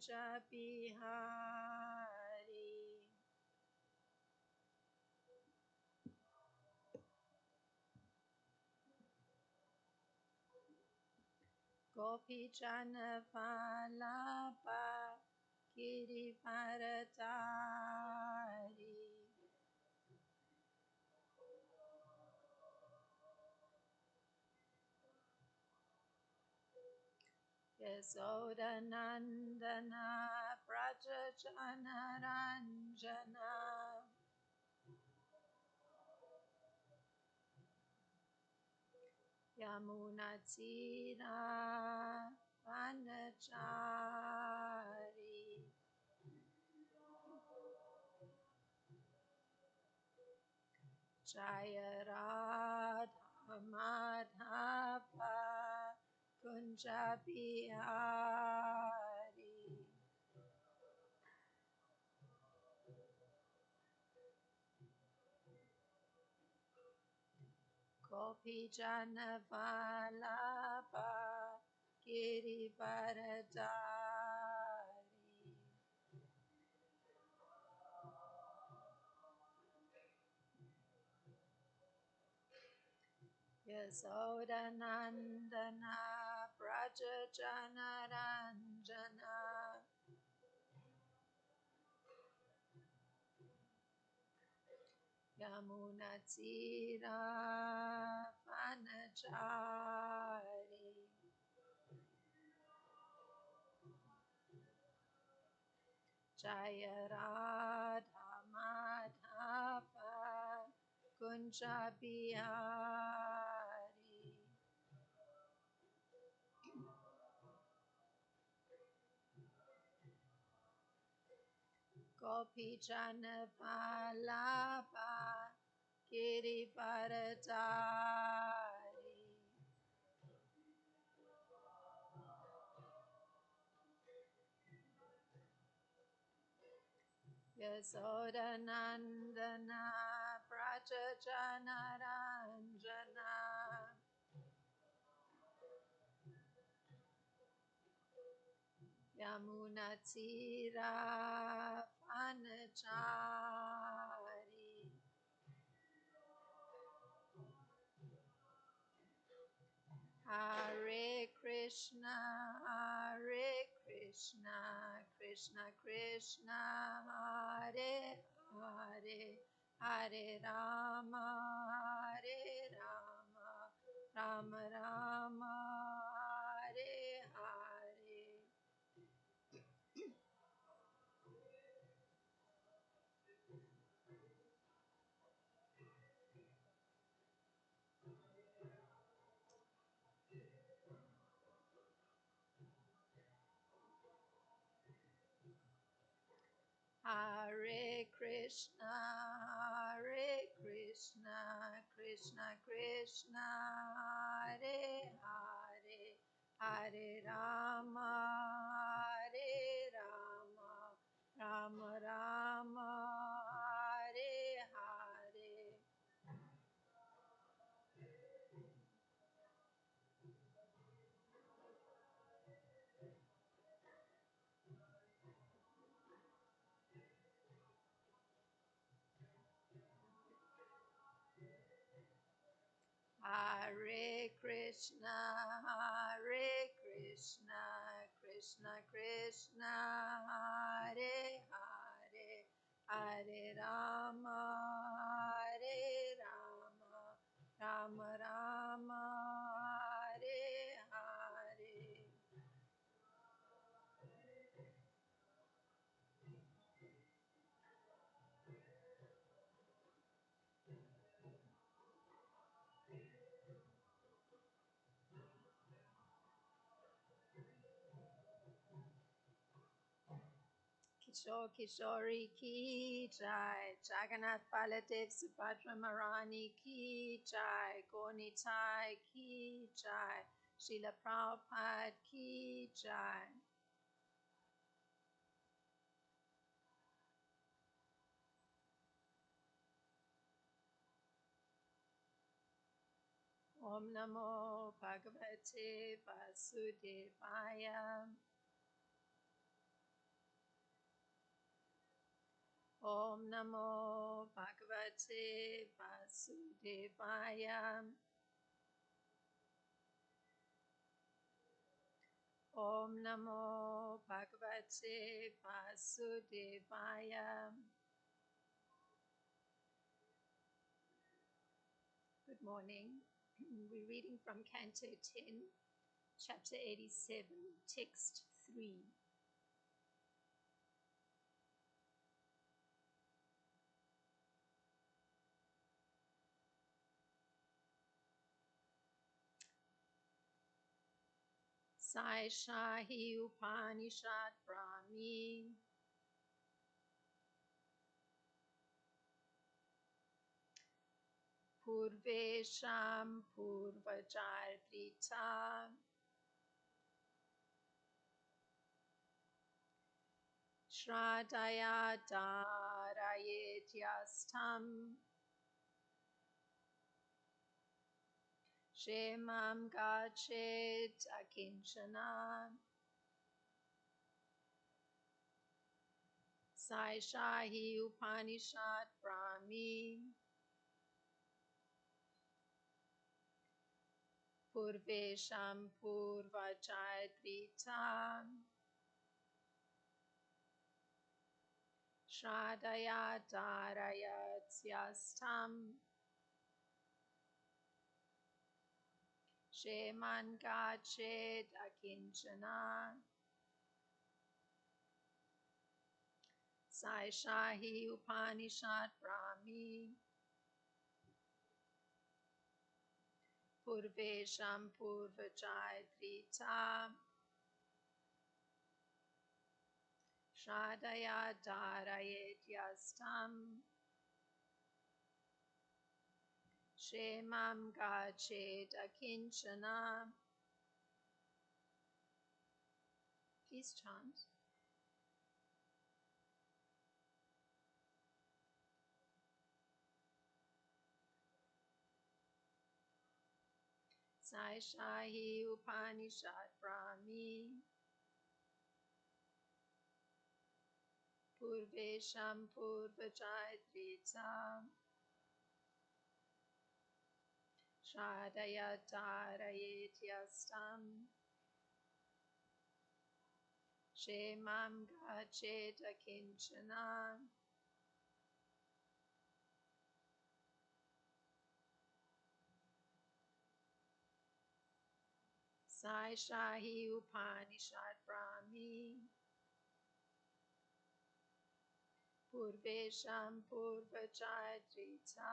Kunja Bihari. Gopi Jana Vallabha Girivaradari. Yasoda Nandana Braja Jana Ranjana. Yamuna Tira Vanachari. Jaya Radha Madhava Kunja Bihari. Gopi Jana Vallabha Girivaradari. Yasoda Nandana Braja Jana Ranjana. Yamuna Tira Vanachari. Jaya Radha Madhava Kunja Bihari. Gopi Jana Vallabha Girivaradari. Yasoda Nandana Braja Jana Ranjana. Yamuna Tira Vanachari. Hare Krishna, Krishna Krishna, Hare Hare, Hare Rama, Rama Rama, Hare Hare. Hare Krishna, Krishna Krishna, Hare Hare, Hare Rama, Rama Rama, Hare Hare. Hare Krishna, Krishna Krishna, Hare Hare, Hare Rama, Rama Rama, Hare Hare. Kishore Kishori ki jai, Jagannath Baladev Subhadra Marani ki jai, Gonitai ki jai, Srila Prabhupada ki jai. Om Namo Bhagavate Vasudevaya. Om Namo Bhagavate Vasudevaya. Om Namo Bhagavate Vasudevaya. Good morning. We're reading from Canto 10, Chapter 87, Text 3. Sai Shahi Upanishad Brahmi. Purvesham Purvajartrita. Shradaya Darayetyastam. Shemam Gachet Akinchana. Sai Shahi Upanishad Brahmi. Purvesham Purvajartrita. Shradaya Darayatyastam. Sheman Gachet Akinchana. Sai Shahi Upanishad Brahmi. Purvesham Purvajartrita. Shradaya Darayetyastam. Shemam Gachet Akinchana. Please chant. Sai Shahi Upanishad Brahmi. Purvesham Purvajartrita. Shradaya Darayetyastam. Shemam Gachet Akinchana. Sai Shahi Upanishad Brahmi. Purvesham Purvajartrita.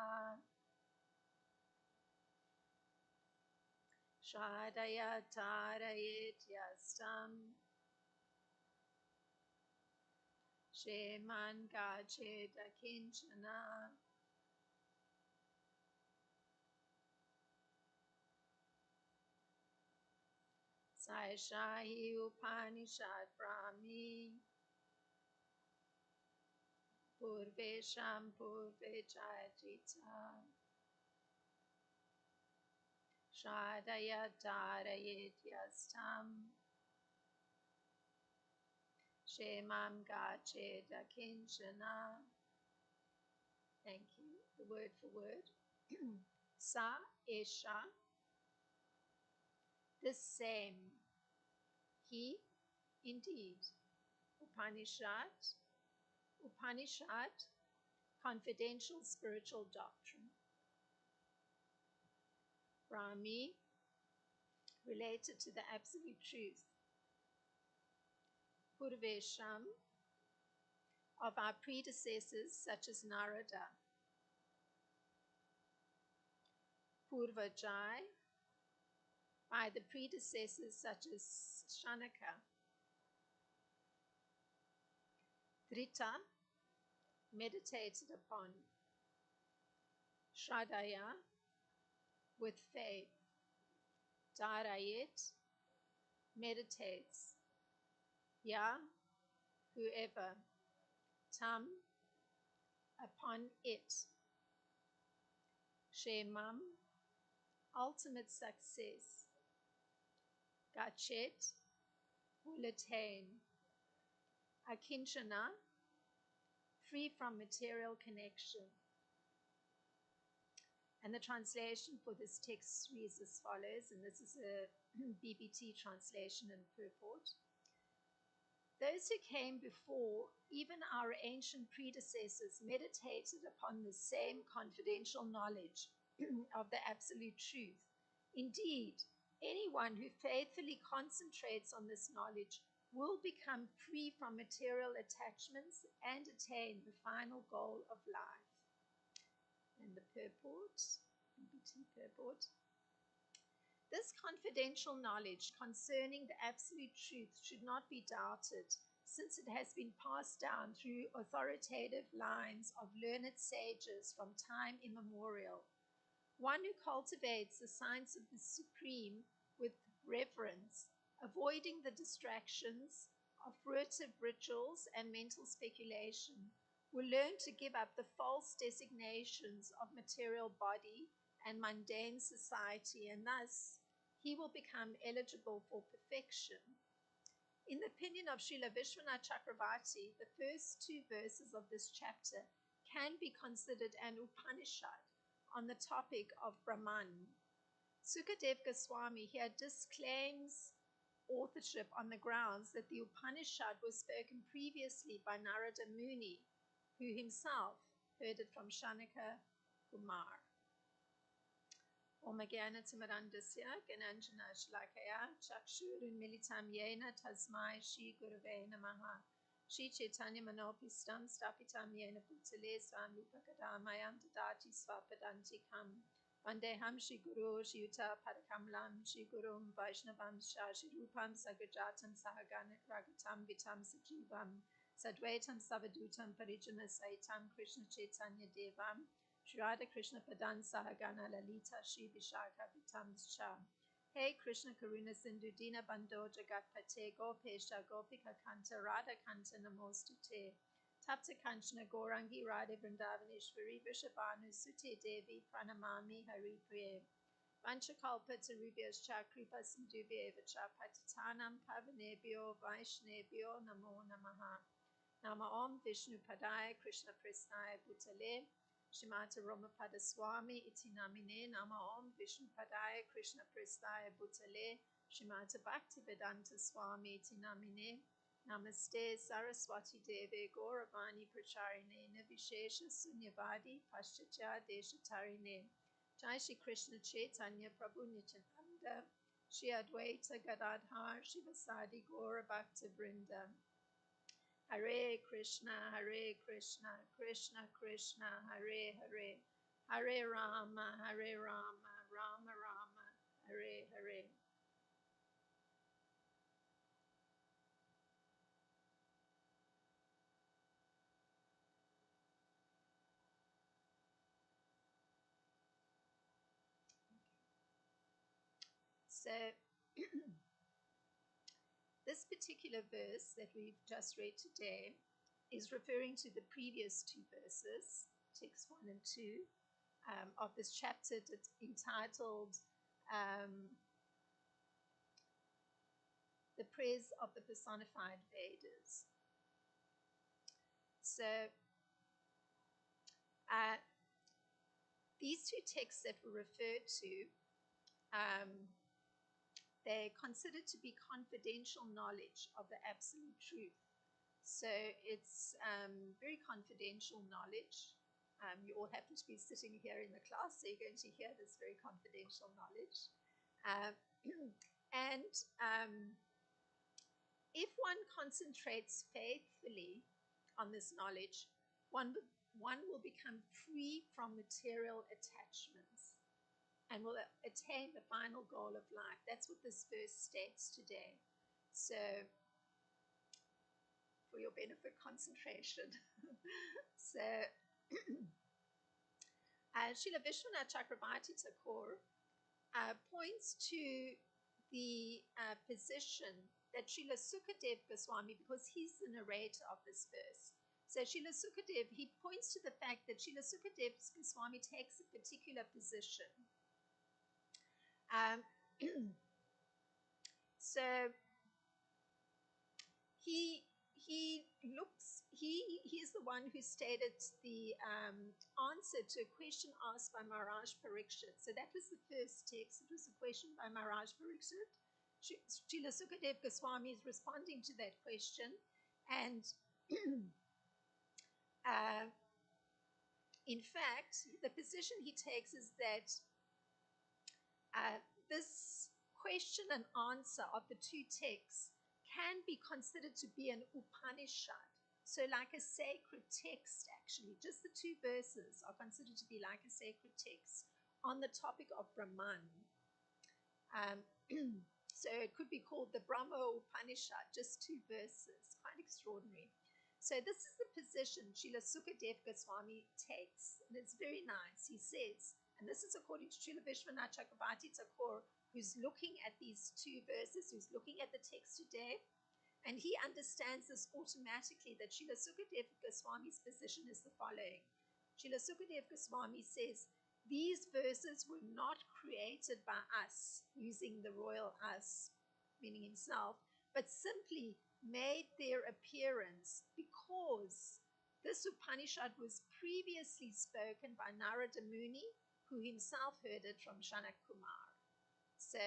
Shradaya Darayetyastam. Sheman Gachet Akinchana. Sai Shahi Upanishad Brahmi. Purvesham Purvajartrita. Shradaya Darayetyastam. Shemam Gachet Akinchana. Thank you. The word for word. Sa Esha. The same. He, indeed. Upanishad. Upanishad. Confidential spiritual doctrine. Brahmi. Related to the absolute truth. Purvesham. Of our predecessors such as Narada. Purvajai. By the predecessors such as Shanaka. Drita. Meditated upon. Shradaya. With faith. Darayit. Meditates. Ya. Whoever. Tam. Upon it. Shemam. Ultimate success. Gachet. Will attain. Akinchana. free from material connection. And the translation for this text reads as follows, and this is a BBT translation and purport. Those who came before, even our ancient predecessors, meditated upon the same confidential knowledge of the absolute truth. Indeed, anyone who faithfully concentrates on this knowledge will become free from material attachments and attain the final goal of life. And the purport, BBT purport. This confidential knowledge concerning the absolute truth should not be doubted, since it has been passed down through authoritative lines of learned sages from time immemorial. One who cultivates the science of the supreme with reverence, avoiding the distractions of fruitive rituals and mental speculation, will learn to give up the false designations of material body and mundane society, and thus he will become eligible for perfection. In the opinion of Srila Vishwanath Chakravarti, the first two verses of this chapter can be considered an Upanishad on the topic of Brahman. Sukadev Goswami here disclaims authorship on the grounds that the Upanishad was spoken previously by Narada Muni, who himself heard it from Shanaka Kumar. Om Jnana-timirandasya Gyananjana Shlakaya Chakshurunmilitam Yena Tasmai Shri Gurave Namaha Shri Chaitanya Manopistam Stapitam Yena Bhutale Swamipakadamayam Dadati Svapadantikam Vandeham Shri Guru Shri Yuta Padakamalam Shri Gurum Vaishnavam Shri Rupam Sagrajatam Sahagana Ragatam Vitam Sajivam Sadvaitam Savadutam Parijana Saitam Krishna Chaitanya Devam Shri Radha Krishna Padan Sahagana Lalita Shri Vishaka Vitam Shah. Hey Krishna Karuna Sindhu Dina Bando Jagat Pate Gopesha Gopika Kanta Radha Kanta Namostute Tapta Kanchana Gorangi Radha Vrindavaneshwari Vishabhanu Sute Devi Pranamami Hari Priye Vanchakalpa Tarubhyas Chakripa Sindhubhya Evacha Patitanam Pavanebhyo Vaishnebhyo Namo Namaha Nama Om Vishnu Padaya Krishna Prasnaya Bhutale Shrimata Romapada Swami Iti Namine Nama Om Vishnu Padaya Krishna Prasthaya Bhutale Shrimata Bhaktivedanta Swami Iti Namine Namaste Saraswati Deve Gauravani Pracharine Navishesha Sunyavadi Paschatya Deshatarine Jai Shri Krishna Chaitanya Prabhu Nityananda Shri Advaita Gadadhar Shivasadi Gaura Bhakta Vrinda Hare Krishna, Krishna Krishna, Hare Hare, Hare Rama, Rama Rama, Hare Hare. So, this particular verse that we've just read today is referring to the previous two verses, text 1 and 2, of this chapter entitled The Prayers of the Personified Vedas. So, these two texts that were referred to, they're considered to be confidential knowledge of the absolute truth. So it's very confidential knowledge. You all happen to be sitting here in the class, so you're going to hear this very confidential knowledge. And if one concentrates faithfully on this knowledge, one will become free from material attachments and will attain the final goal of life. That's what this verse states today. So, for your benefit, concentration. So, Srila Vishwanath Chakravarti Thakur points to the position that Srila Sukadev Goswami, because he's the narrator of this verse, so Srila Sukadev, he points to the fact that Srila Sukadev Goswami takes a particular position. So he he's the one who stated the answer to a question asked by Maharaj Parikshit. So that was the first text. It was a question by Maharaj Parikshit. Srila Sukadev Goswami is responding to that question, and in fact, the position he takes is that this question and answer of the two texts can be considered to be an Upanishad. So like a sacred text, actually. Just the two verses are considered to be like a sacred text on the topic of Brahman. So it could be called the Brahma Upanishad, just two verses. Quite extraordinary. So this is the position Srila Sukadev Goswami takes, and it's very nice. He says, and this is according to Srila Vishwanath Chakravarti Thakur, who's looking at these two verses, who's looking at the text today, and he understands this automatically, that Srila Sukadev Goswami's position is the following. Srila Sukadev Goswami says, these verses were not created by us, using the royal us, meaning himself, but simply made their appearance because this Upanishad was previously spoken by Narada Muni, who himself heard it from Shanak Kumar. So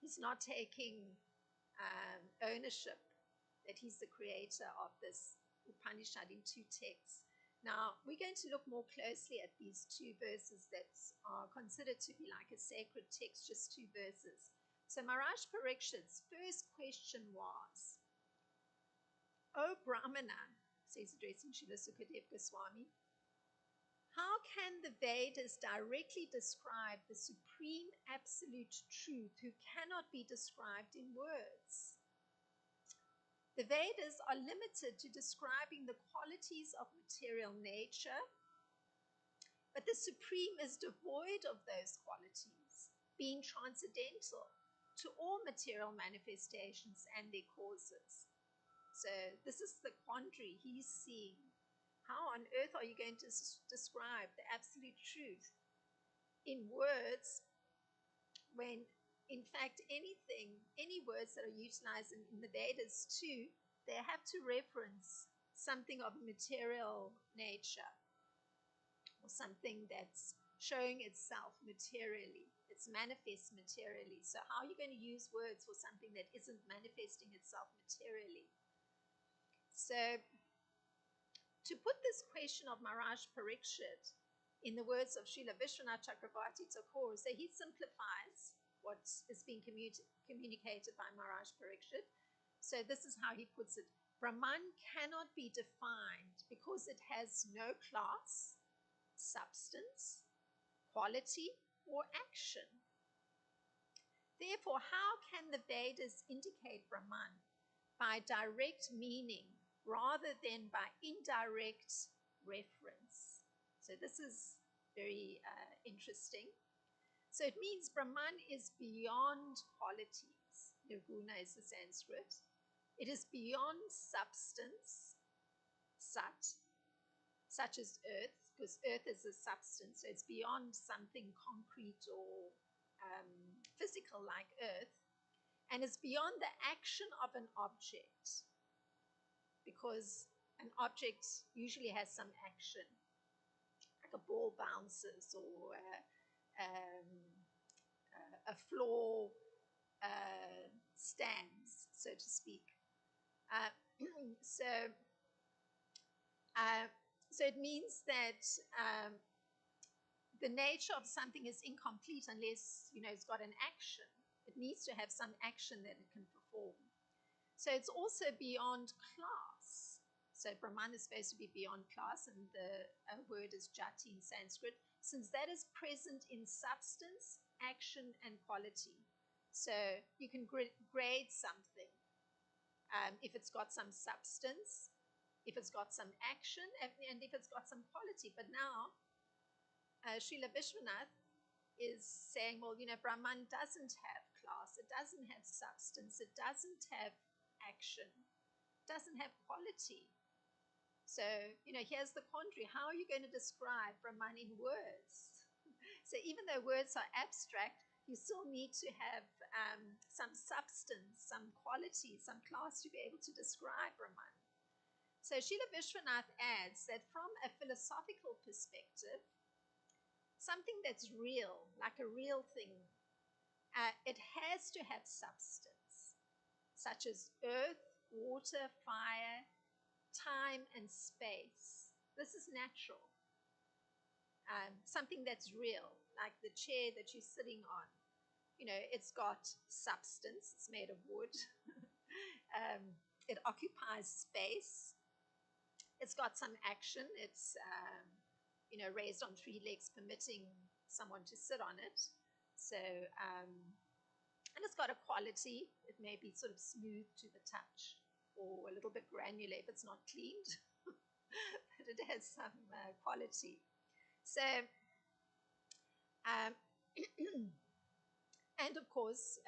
he's not taking ownership that he's the creator of this Upanishad in two texts. Now, we're going to look more closely at these two verses that are considered to be like a sacred text, just two verses. So Maharaj Parikshit's first question was, O Brahmana, says addressing Srila Sukadev Goswami, how can the Vedas directly describe the supreme absolute truth who cannot be described in words? The Vedas are limited to describing the qualities of material nature, but the Supreme is devoid of those qualities, being transcendental to all material manifestations and their causes. So this is the quandary he's seeing. How on earth are you going to describe the absolute truth in words when, in fact, any words that are utilized in the Vedas too, they have to reference something of a material nature or something that's showing itself materially. It's manifest materially. So how are you going to use words for something that isn't manifesting itself materially? So to put this question of Maharaj Parikshit in the words of Srila Vishwanath Chakravarti Thakur, so he simplifies what is being communicated by Maharaj Parikshit. So this is how he puts it. Brahman cannot be defined because it has no class, substance, quality, or action. Therefore, how can the Vedas indicate Brahman? By direct meaning rather than by indirect reference. So this is very interesting. So it means Brahman is beyond qualities. Nirguna is the Sanskrit. It is beyond substance, sat, such as earth, because earth is a substance, so it's beyond something concrete or physical like earth, and it's beyond the action of an object, because an object usually has some action, like a ball bounces or a floor stands, so to speak. So it means that the nature of something is incomplete unless, it's got an action. It needs to have some action that it can perform. So it's also beyond class. So Brahman is supposed to be beyond class, and the word is jati in Sanskrit, since that is present in substance, action, and quality. So you can grade something if it's got some substance, if it's got some action, and if it's got some quality. But now, Srila Vishwanath is saying, well, Brahman doesn't have class, it doesn't have substance, it doesn't have action, it doesn't have quality. So, here's the quandary. How are you going to describe Brahman in words? So even though words are abstract, you still need to have some substance, some quality, some class to be able to describe Brahman. So Srila Vishwanath adds that from a philosophical perspective, something that's real, like a real thing, it has to have substance, such as earth, water, fire, time, and space. This is natural. Something that's real, like the chair that you're sitting on. You know, it's got substance, it's made of wood, it occupies space, it's got some action, it's, raised on 3 legs, permitting someone to sit on it. So, and it's got a quality. It may be sort of smooth to the touch or a little bit granular if it's not cleaned, but it has some quality. So, and of course,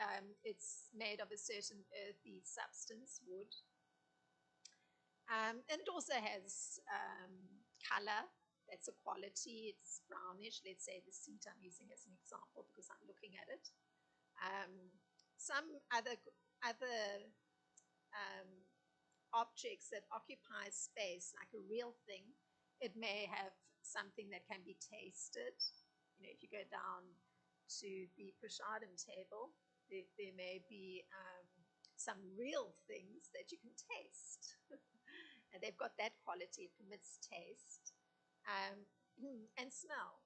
it's made of a certain earthy substance, wood. And it also has color. That's a quality. It's brownish. Let's say the seat I'm using as an example because I'm looking at it. Some other objects that occupy space, like a real thing, it may have something that can be tasted. You know, if you go down to the prasadam table, there may be some real things that you can taste. And they've got that quality, it permits taste and smell.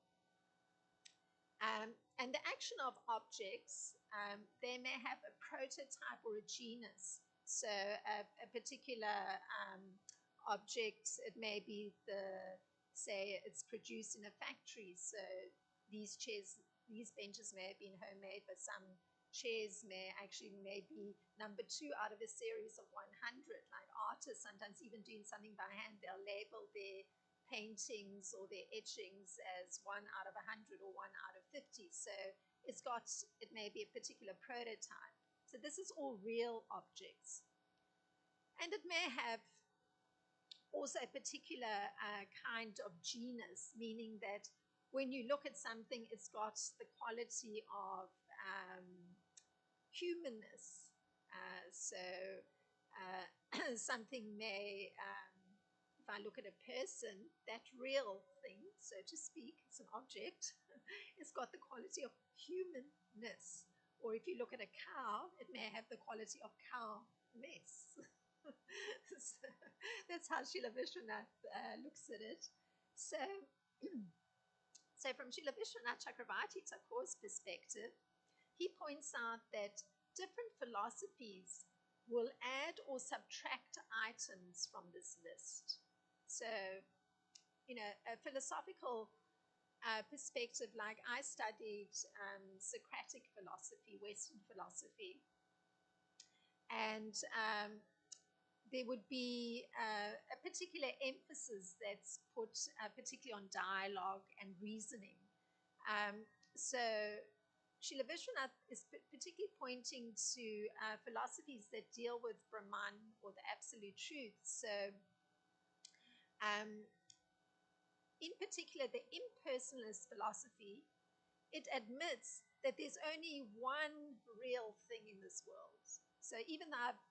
And the action of objects, they may have a prototype or a genus. So a particular object, it may be say it's produced in a factory. So these chairs, these benches may have been homemade, but some chairs may be number 2 out of a series of 100. Like artists sometimes even doing something by hand, they'll label their paintings or their etchings as 1 out of 100 or 1 out of 50. So it may be a particular prototype. So this is all real objects. And it may have also a particular kind of genus, meaning that when you look at something, it's got the quality of humanness. Something may, if I look at a person, that real thing, so to speak, it's an object, it's got the quality of humanness. Or if you look at a cow, it may have the quality of cowness. So that's how Srila Vishwanath looks at it. So from Srila Vishwanath Chakravarti Thakur's perspective, he points out that different philosophies will add or subtract items from this list. So, a philosophical perspective, like I studied Socratic philosophy, Western philosophy, and there would be a particular emphasis that's put particularly on dialogue and reasoning. So Srila Vishwanath is particularly pointing to philosophies that deal with Brahman or the absolute truth. So in particular, the impersonalist philosophy, it admits that there's only one real thing in this world. So even though I've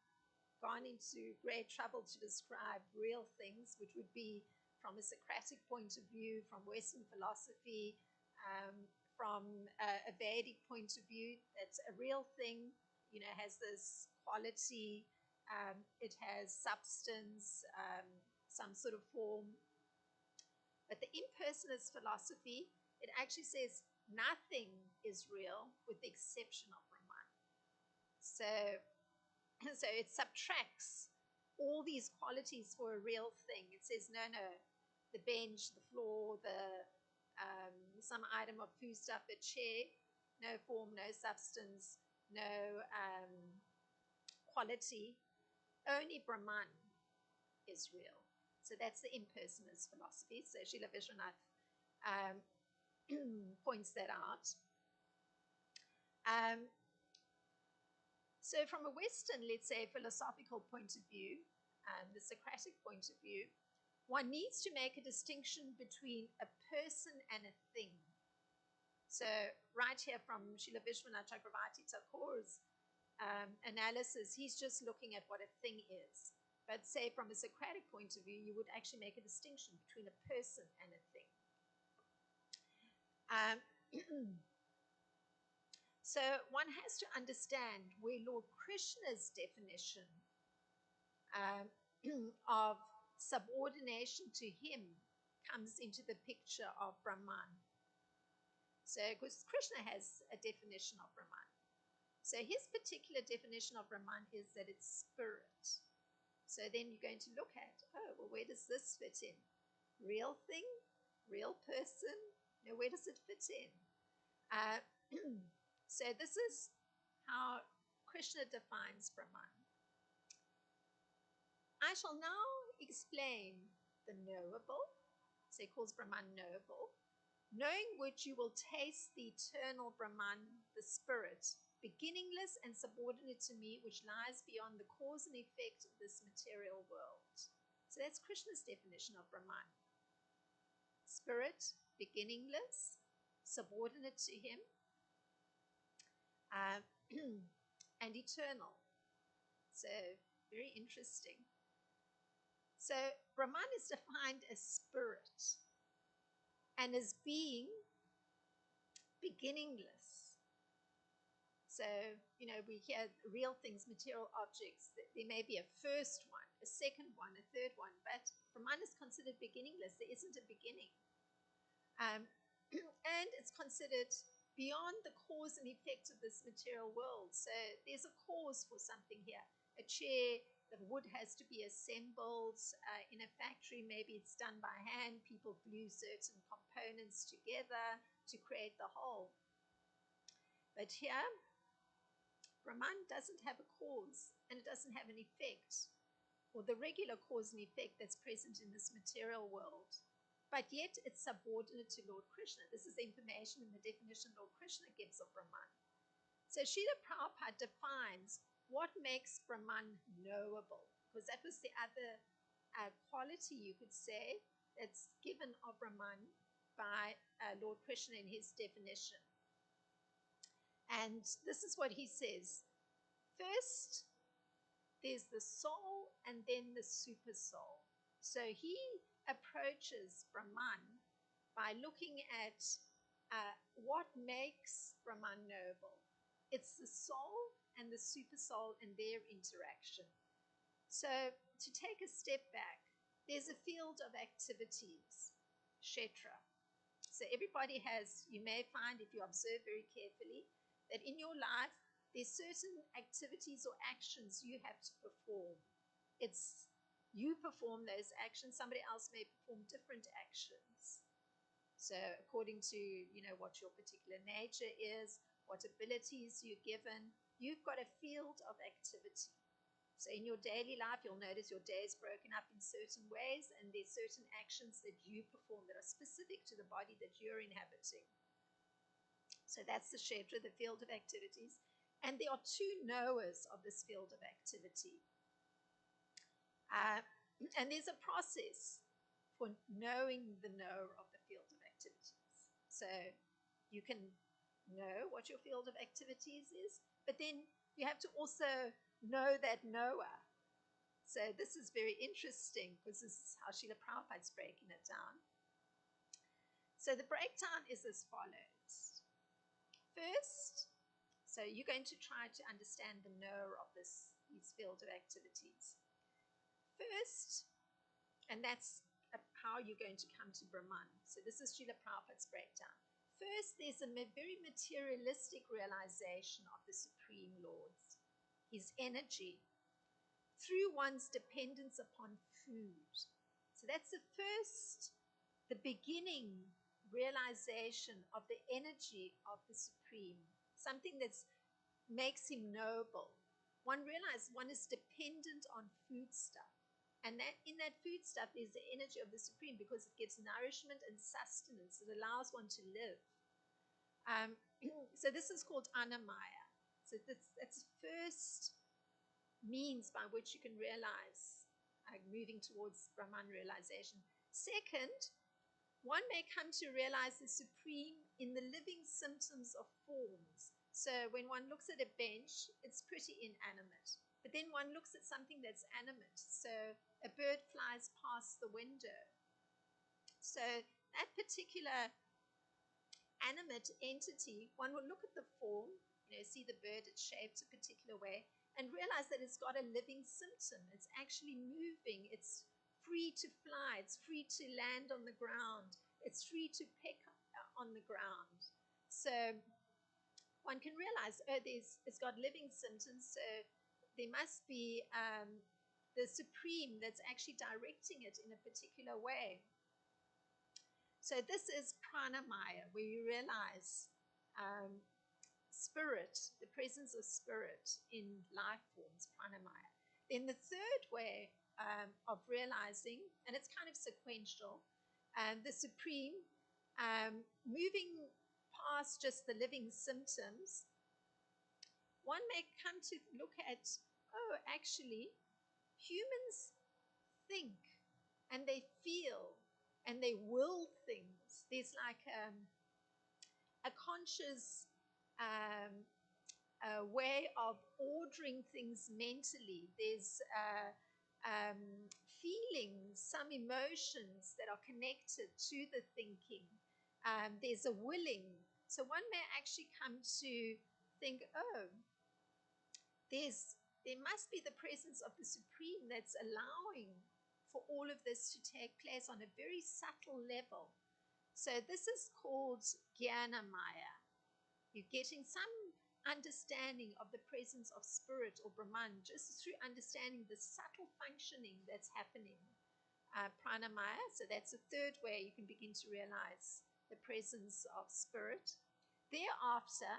gone into great trouble to describe real things, which would be from a Socratic point of view, from Western philosophy, from a Vedic point of view, that's a real thing, has this quality, it has substance, some sort of form. But the impersonalist philosophy, it actually says nothing is real with the exception of Brahman. So it subtracts all these qualities for a real thing. It says, no, the bench, the floor, some item of food stuff, a chair, no form, no substance, no quality. Only Brahman is real. So that's the impersonalist philosophy. So Srila Vishwanath points that out. So from a Western, let's say, philosophical point of view, the Socratic point of view, one needs to make a distinction between a person and a thing. So right here from Srila Vishwanath Chakravarti Thakur's analysis, he's just looking at what a thing is. But say from a Socratic point of view, you would actually make a distinction between a person and a thing. So one has to understand where Lord Krishna's definition of subordination to him comes into the picture of Brahman. So, because Krishna has a definition of Brahman. So his particular definition of Brahman is that it's spirit. So then you're going to look at, oh, well, where does this fit in? Real thing? Real person? No, where does it fit in? So this is how Krishna defines Brahman. I shall now explain the knowable. So he calls Brahman knowable. Knowing which you will taste the eternal Brahman, the spirit, beginningless and subordinate to me, which lies beyond the cause and effect of this material world. So that's Krishna's definition of Brahman. Spirit, beginningless, subordinate to him, and eternal. So very interesting. So Brahman is defined as spirit and as being beginningless. So, we hear real things, material objects. There may be a first one, a second one, a third one, but Brahman is considered beginningless. There isn't a beginning. And it's considered beyond the cause and effect of this material world. So there's a cause for something here. A chair, the wood has to be assembled in a factory. Maybe it's done by hand. People glue certain components together to create the whole. But here, Brahman doesn't have a cause and it doesn't have an effect, or the regular cause and effect that's present in this material world. But yet it's subordinate to Lord Krishna. This is the information and the definition Lord Krishna gives of Brahman. So Srila Prabhupada defines what makes Brahman knowable, because that was the other quality, you could say, that's given of Brahman by Lord Krishna in his definition. And this is what he says. First, there's the soul and then the super soul. So he approaches Brahman by looking at what makes Brahman knowable. It's the soul and the super soul and their interaction. So to take a step back, there's a field of activities, kshetra. So everybody has, you may find if you observe very carefully, that in your life, there's certain activities or actions you have to perform. It's you perform those actions, somebody else may perform different actions. So according to, what your particular nature is, what abilities you're given, you've got a field of activity. So in your daily life, you'll notice your day is broken up in certain ways, and there's certain actions that you perform that are specific to the body that you're inhabiting. So that's the kshetra, the field of activities. And there are two knowers of this field of activity. And there's a process for knowing the knower of the field of activities. So you can know what your field of activities is, but then you have to also know that knower. So this is very interesting because this is how Srila Prabhupada's breaking it down. So the breakdown is as follows. First, so you're going to try to understand the knower of these field of activities. First, and that's how you're going to come to Brahman. So this is Srila Prabhupada's breakdown. First, there's a very materialistic realization of the Supreme Lord's, his energy, through one's dependence upon food. So that's the beginning realization of the energy of the Supreme, something that makes him noble. One realizes one is dependent on food stuff. And that in that food stuff, there's the energy of the Supreme because it gives nourishment and sustenance. It allows one to live. So this is called Annamaya. So that's the first means by which you can realize moving towards Brahman realization. Second, one may come to realize the Supreme in the living symptoms of forms, So when one looks at a bench, it's pretty inanimate. But then one looks at something that's animate. So a bird flies past the window. So that particular animate entity, one will look at the form, see the bird, it's shaped a particular way, and realize that it's got a living symptom. It's actually moving. It's free to fly. It's free to land on the ground. It's free to peck on the ground. So one can realize, it's got living symptoms, so there must be the Supreme that's actually directing it in a particular way. So this is pranamaya, where you realize spirit, the presence of spirit in life forms, pranamaya. Then the third way of realizing, and it's kind of sequential, the Supreme moving past just the living symptoms, one may come to look at, actually, humans think and they feel and they will things. There's like a conscious way of ordering things mentally. There's feelings, some emotions that are connected to the thinking. There's a willing. So one may actually come to think, there must be the presence of the Supreme that's allowing for all of this to take place on a very subtle level. So this is called Jnana-maya. You're getting some understanding of the presence of spirit or Brahman just through understanding the subtle functioning that's happening. Pranamaya, so that's a third way you can begin to realize the presence of spirit. Thereafter,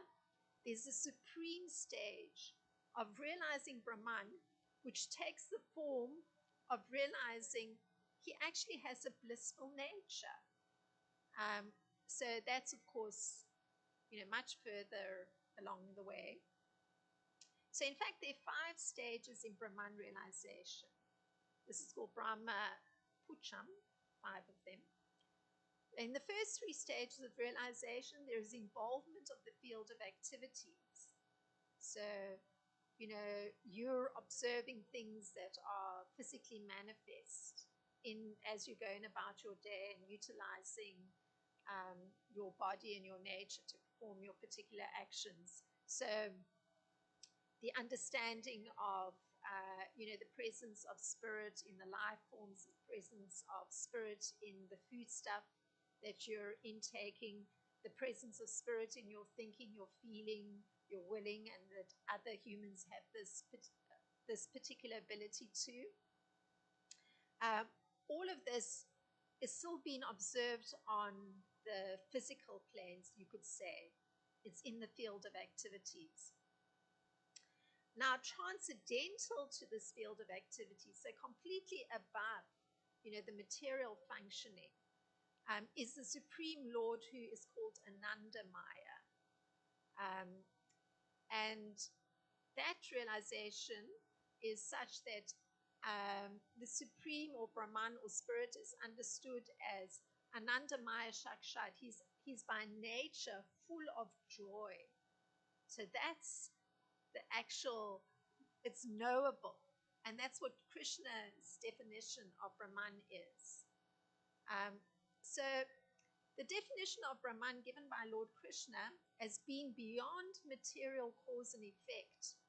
there's a supreme stage of realizing Brahman, which takes the form of realizing he actually has a blissful nature. So that's, of course, much further along the way. So in fact, there are 5 stages in Brahman realization. This is called Brahma Pucham, 5 of them. In the first 3 stages of realization, there is involvement of the field of activities. So, you're observing things that are physically manifest as you're going about your day and utilizing your body and your nature to perform your particular actions. So the understanding of the presence of spirit in the life forms, the presence of spirit in the foodstuff that you're intaking, the presence of spirit in your thinking, your feeling, your willing, and that other humans have this particular ability too. All of this is still being observed on the physical planes, you could say. It's in the field of activities. Now, transcendental to this field of activities, so completely above, the material functioning, is the Supreme Lord, who is called Anandamaya. And that realization is such that the Supreme or Brahman or Spirit is understood as Anandamaya Shakshat. He's by nature full of joy. So that's the actual, it's knowable. And that's what Krishna's definition of Brahman is. So the definition of Brahman given by Lord Krishna as being beyond material cause and effect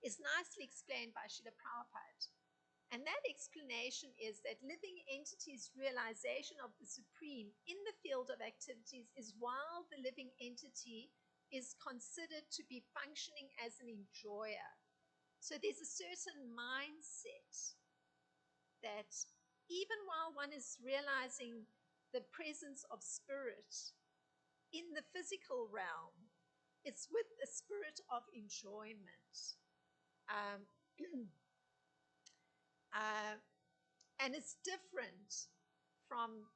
is nicely explained by Srila Prabhupada. And that explanation is that living entities' realization of the Supreme in the field of activities is while the living entity is considered to be functioning as an enjoyer. So there's a certain mindset that even while one is realizing the presence of spirit in the physical realm, it's with a spirit of enjoyment. And it's different from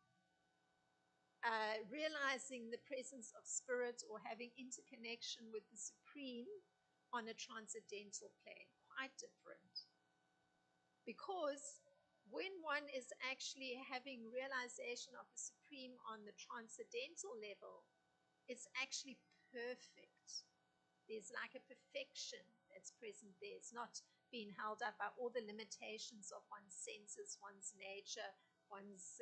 realizing the presence of spirit or having interconnection with the Supreme on a transcendental plane. Quite different. Because when one is actually having realization of the Supreme on the transcendental level, it's actually perfect. There's like a perfection that's present there. It's not being held up by all the limitations of one's senses, one's nature, one's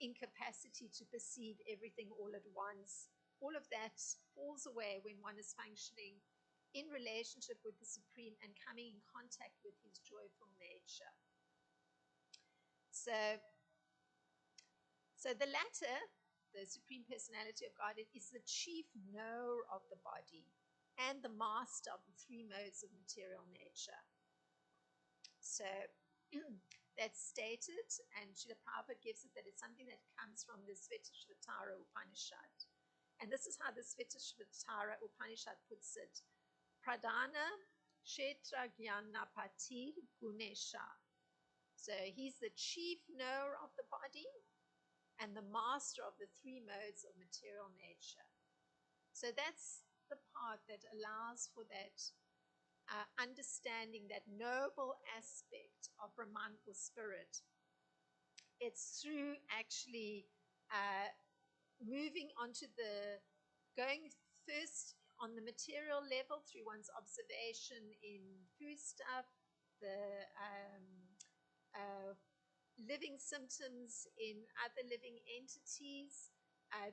incapacity to perceive everything all at once. All of that falls away when one is functioning in relationship with the Supreme and coming in contact with his joyful nature. So the latter, the Supreme Personality of Godhead, is the chief knower of the body and the master of the three modes of material nature. So that's stated, and Srila Prabhupada gives it that it's something that comes from the S.B.10.87.3 Upanishad. And this is how the S.B.10.87.3 Upanishad puts it. Pradhana Kshetra Jnanapatir Gunesha. So he's the chief knower of the body and the master of the three modes of material nature. So that's the part that allows for that understanding, that noble aspect of Brahman or spirit. It's through actually moving onto going first on the material level through one's observation in foodstuff, the living symptoms in other living entities,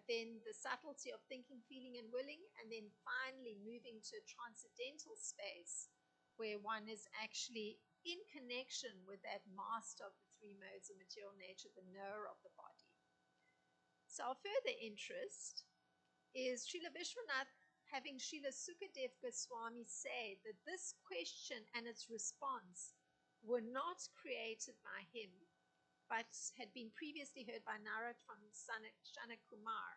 then the subtlety of thinking, feeling, and willing, and then finally moving to a transcendental space where one is actually in connection with that master of the three modes of material nature, the knower of the body. So our further interest is Srila Vishwanath having Srila Sukadev Goswami say that this question and its response were not created by him, but had been previously heard by Narad from Shanak Kumar.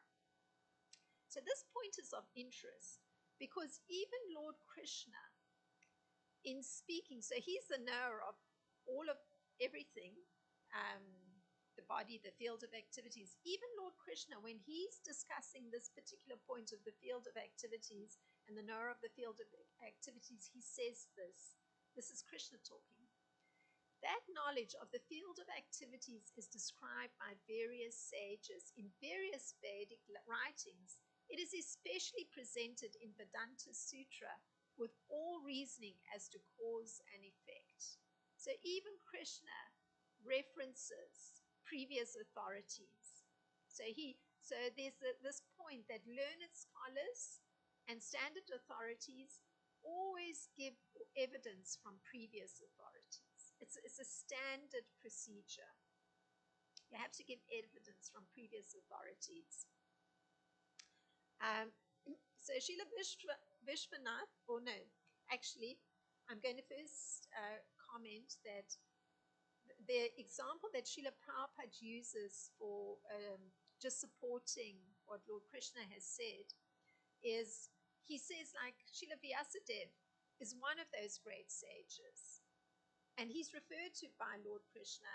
So this point is of interest because even Lord Krishna, in speaking, so he's the knower of all of everything, the body, the field of activities. Even Lord Krishna, when he's discussing this particular point of the field of activities and the knower of the field of activities, he says this. This is Krishna talking. That knowledge of the field of activities is described by various sages in various Vedic writings. It is especially presented in Vedanta Sutra with all reasoning as to cause and effect. So even Krishna references previous authorities. So there's this point that learned scholars and standard authorities always give evidence from previous authorities. It's a standard procedure. You have to give evidence from previous authorities. So Srila Vishwanath, actually, I'm going to first comment that the example that Srila Prabhupada uses for just supporting what Lord Krishna has said is, he says, like, Srila Vyasadeva is one of those great sages. And he's referred to by Lord Krishna,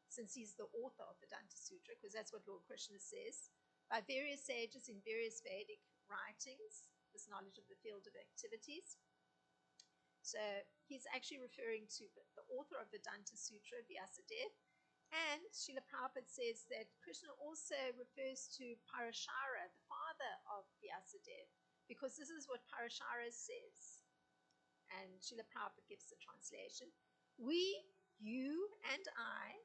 since he's the author of the Vedanta Sutra, because that's what Lord Krishna says, by various sages in various Vedic writings, this knowledge of the field of activities. So he's actually referring to the author of the Vedanta Sutra, Vyasadeva. And Srila Prabhupada says that Krishna also refers to Parashara, the father of Vyasadeva, because this is what Parashara says. And Srila Prabhupada gives the translation. We, you, and I,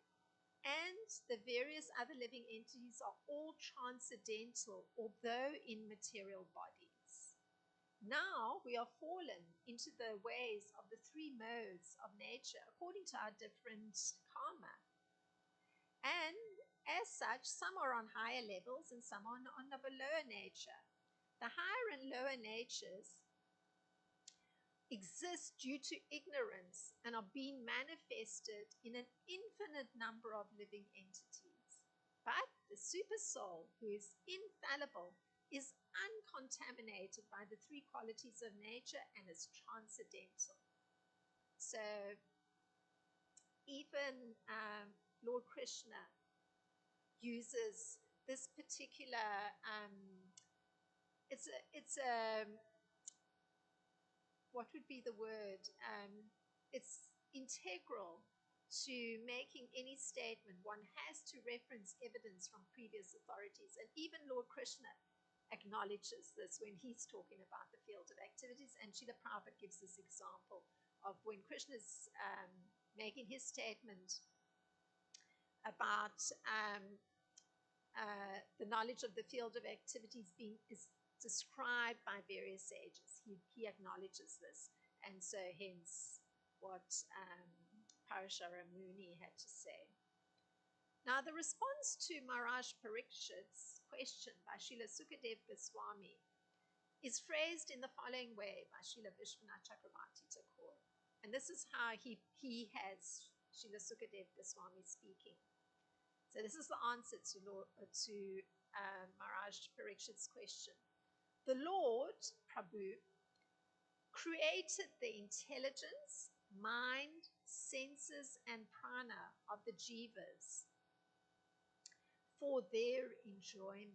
and the various other living entities are all transcendental, although in material bodies. Now we are fallen into the ways of the three modes of nature according to our different karma. And as such, some are on higher levels and some are on of a lower nature. The higher and lower natures exist due to ignorance and are being manifested in an infinite number of living entities. But the super soul, who is infallible, is uncontaminated by the three qualities of nature and is transcendental. So even Lord Krishna uses this particular, it's a what would be the word? It's integral to making any statement. One has to reference evidence from previous authorities. And even Lord Krishna acknowledges this when he's talking about the field of activities. And Srila Prabhupada gives this example of when Krishna is making his statement about the knowledge of the field of activities is described by various sages. He acknowledges this, and so hence what Parashara Muni had to say. Now, the response to Maharaj Parikshit's question by Srila Sukadev Goswami is phrased in the following way by Srila Vishwanath Chakravarti Thakur. And this is how he has Srila Sukadev Goswami speaking. So this is the answer to Maharaj Parikshit's question. The Lord, Prabhu, created the intelligence, mind, senses, and prana of the jivas for their enjoyment.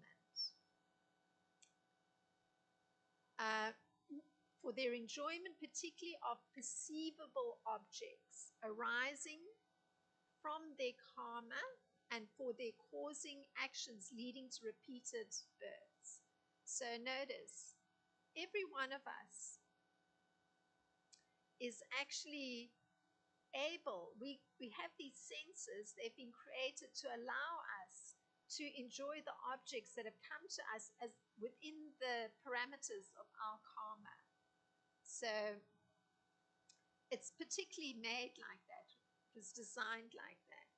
For their enjoyment, particularly of perceivable objects arising from their karma and for their causing actions leading to repeated births. So notice, every one of us is actually able, we have these senses, they've been created to allow us to enjoy the objects that have come to us as within the parameters of our karma. So it's particularly made like that. It was designed like that.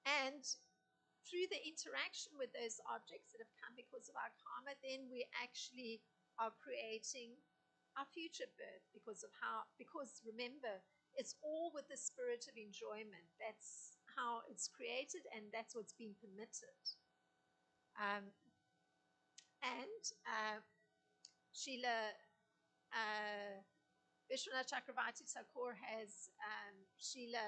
And through the interaction with those objects that have come because of our karma, then we actually are creating our future birth because remember, it's all with the spirit of enjoyment. That's how it's created, and that's what's been permitted. Srila Vishwanath Chakravarti Thakur has Srila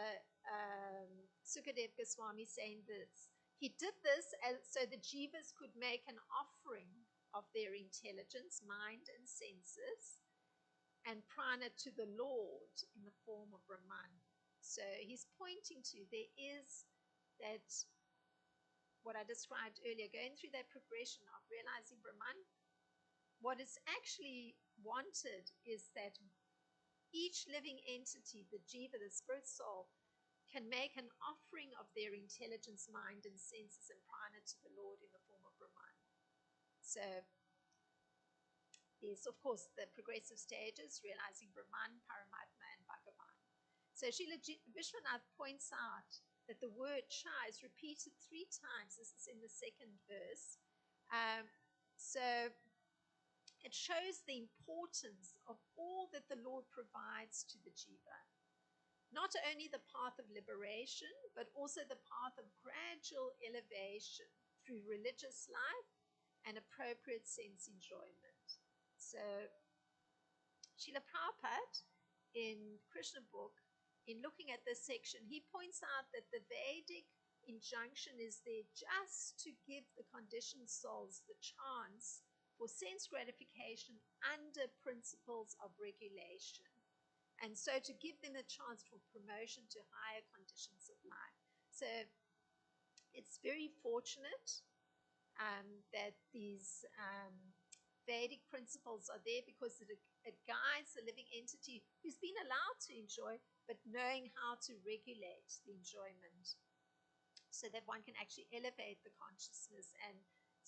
Sukadev Goswami saying this. He did this so the jivas could make an offering of their intelligence, mind, and senses, and prana to the Lord in the form of Brahman. So he's pointing to there is that, what I described earlier, going through that progression of realizing Brahman. What is actually wanted is that each living entity, the jiva, the spirit soul, can make an offering of their intelligence, mind, and senses and prana to the Lord in the form of Brahman. So there's, of course, the progressive stages, realizing Brahman, Paramatma, and Bhagavan. So Srila Vishwanath points out that the word cha is repeated 3 times. This is in the 2nd verse. So it shows the importance of all that the Lord provides to the jiva. Not only the path of liberation, but also the path of gradual elevation through religious life and appropriate sense enjoyment. So Srila Prabhupada in Krishna book, in looking at this section, he points out that the Vedic injunction is there just to give the conditioned souls the chance for sense gratification under principles of regulation, and so to give them a chance for promotion to higher conditions of life. So it's very fortunate that these Vedic principles are there, because it guides the living entity who's been allowed to enjoy, but knowing how to regulate the enjoyment so that one can actually elevate the consciousness, and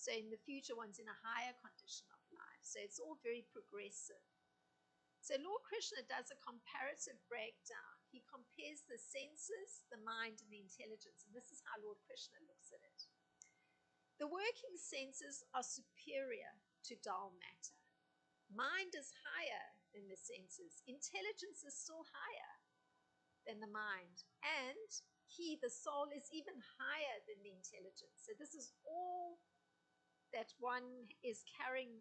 so in the future one's in a higher condition of life. So it's all very progressive. So Lord Krishna does a comparative breakdown. He compares the senses, the mind, and the intelligence, and this is how Lord Krishna looks at it. The working senses are superior to dull matter. Mind is higher than the senses. Intelligence is still higher than the mind. And he, the soul, is even higher than the intelligence. So this is all that one is carrying,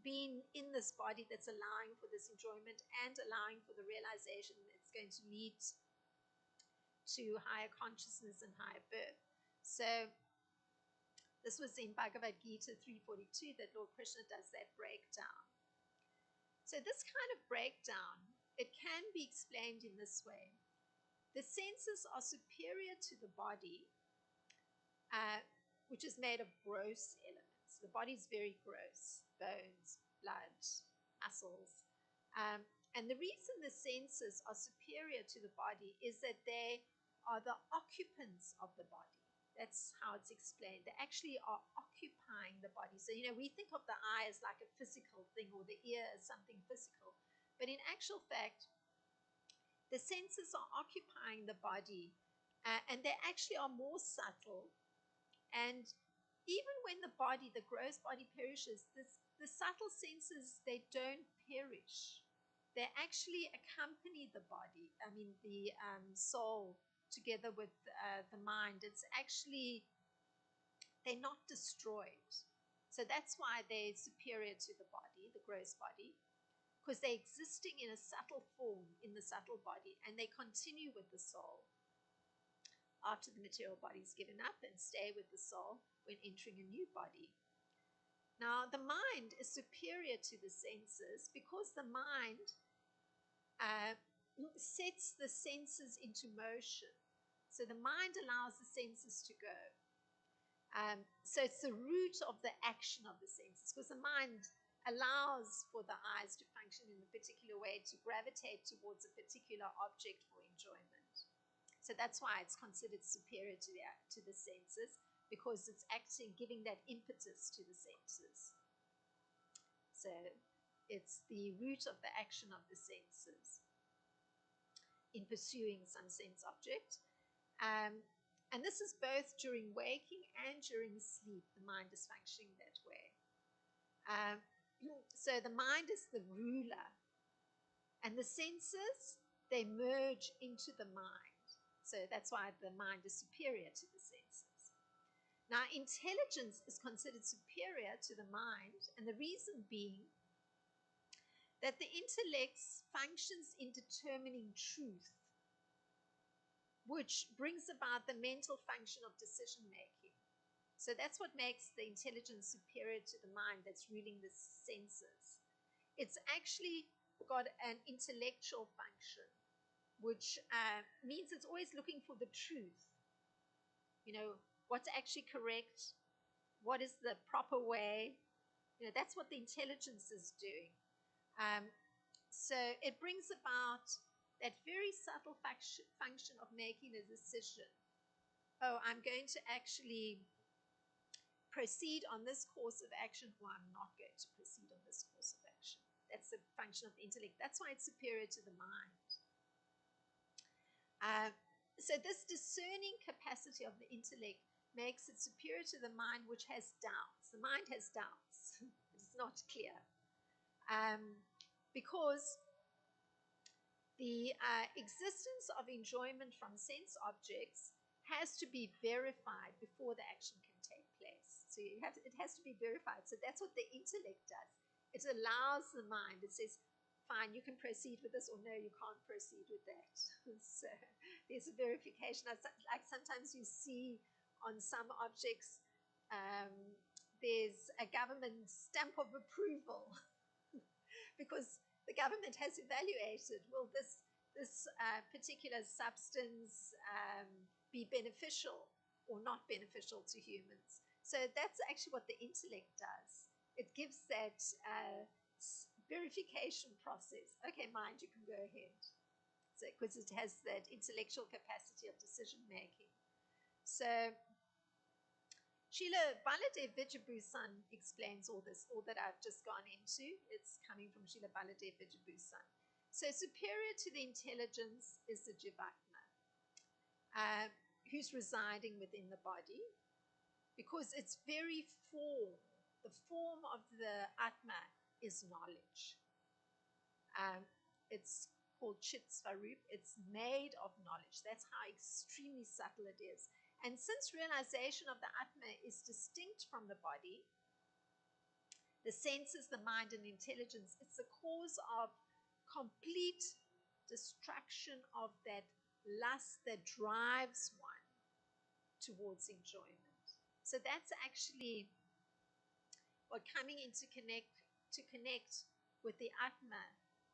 being in this body, that's allowing for this enjoyment and allowing for the realization that's going to lead to higher consciousness and higher birth. So this was in Bhagavad Gita 3.42 that Lord Krishna does that breakdown. So this kind of breakdown, it can be explained in this way. The senses are superior to the body which is made of gross elements. The body is very gross: bones, blood, muscles. And the reason the senses are superior to the body is that they are the occupants of the body. That's how it's explained. They actually are occupying the body. So, we think of the eye as like a physical thing, or the ear as something physical. But in actual fact, the senses are occupying the body, and they actually are more subtle. And even when the gross body perishes, the subtle senses, they don't perish. They actually accompany the body. I mean, the soul together with the mind. It's actually, they're not destroyed. So that's why they're superior to the body, the gross body, because they're existing in a subtle form in the subtle body, and they continue with the soul after the material body is given up, and stay with the soul when entering a new body. Now, the mind is superior to the senses because the mind sets the senses into motion. So the mind allows the senses to go. So it's the root of the action of the senses, because the mind allows for the eyes to function in a particular way, to gravitate towards a particular object for enjoyment. So that's why it's considered superior to the senses, because it's acting, giving that impetus to the senses. So it's the root of the action of the senses in pursuing some sense object. And this is both during waking and during sleep. The mind is functioning that way. So the mind is the ruler, and the senses, they merge into the mind. So that's why the mind is superior to the senses. Now, intelligence is considered superior to the mind, and the reason being that the intellect functions in determining truth, which brings about the mental function of decision making. So that's what makes the intelligence superior to the mind that's ruling the senses. It's actually got an intellectual function, which means it's always looking for the truth. What's actually correct, what is the proper way. That's what the intelligence is doing. So it brings about that very subtle function of making a decision. Oh, I'm going to actually proceed on this course of action, or I'm not going to proceed on this course of action. That's the function of the intellect. That's why it's superior to the mind. So this discerning capacity of the intellect makes it superior to the mind, which has doubts. The mind has doubts. It's not clear. Because the existence of enjoyment from sense objects has to be verified before the action can take place. So it has to be verified. So that's what the intellect does. It allows the mind. It says, fine, you can proceed with this, or no, you can't proceed with that. So there's a verification. Like sometimes you see on some objects, there's a government stamp of approval because the government has evaluated, will this particular substance be beneficial or not beneficial to humans. So that's actually what the intellect does. It gives that verification process. Okay, mind, you can go ahead. So because it has that intellectual capacity of decision making. So Srila Baladev Vijayabhusan explains all this, all that I've just gone into. It's coming from Srila Baladev Vijayabhusan. So superior to the intelligence is the Jivatma, who's residing within the body, because its very form, the form of the Atma, is knowledge. It's called Chit Svarup. It's made of knowledge. That's how extremely subtle it is. And since realization of the Atma is distinct from the body, the senses, the mind, and intelligence, it's the cause of complete destruction of that lust that drives one towards enjoyment. So that's actually what coming into connect with the Atma,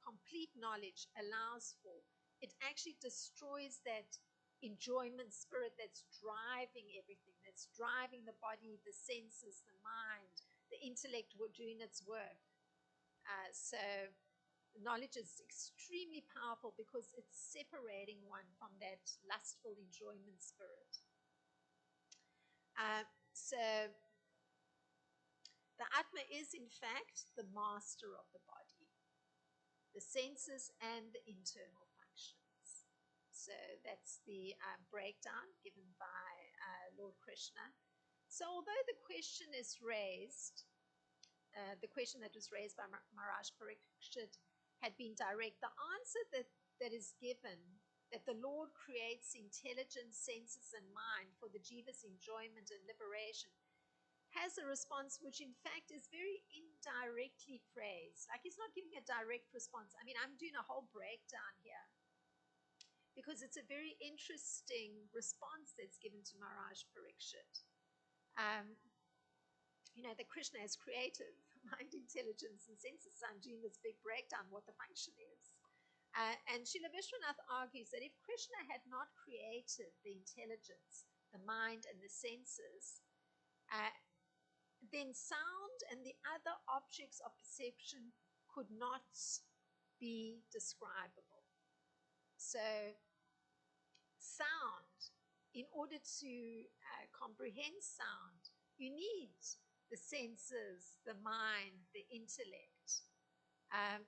complete knowledge, allows for. It actually destroys that enjoyment spirit that's driving everything, that's driving the body, the senses, the mind, the intellect were doing its work. So knowledge is extremely powerful because it's separating one from that lustful enjoyment spirit. So the Atma is in fact the master of the body, the senses and the internal functions. So that's the breakdown given by Lord Krishna. So although the question is raised, the question that was raised by Maharaj Parikshit had been direct, the answer that is given, that the Lord creates intelligence, senses, and mind for the jiva's enjoyment and liberation, has a response which in fact is very indirectly phrased. Like he's not giving a direct response. I mean, I'm doing a whole breakdown here because it's a very interesting response that's given to Maharaj Parikshit. That Krishna is creative, mind, intelligence, and senses. So I'm doing this big breakdown what the function is. And Srila Vishwanath argues that if Krishna had not created the intelligence, the mind, and the senses, then sound and the other objects of perception could not be describable. So sound, in order to comprehend sound, you need the senses, the mind, the intellect, and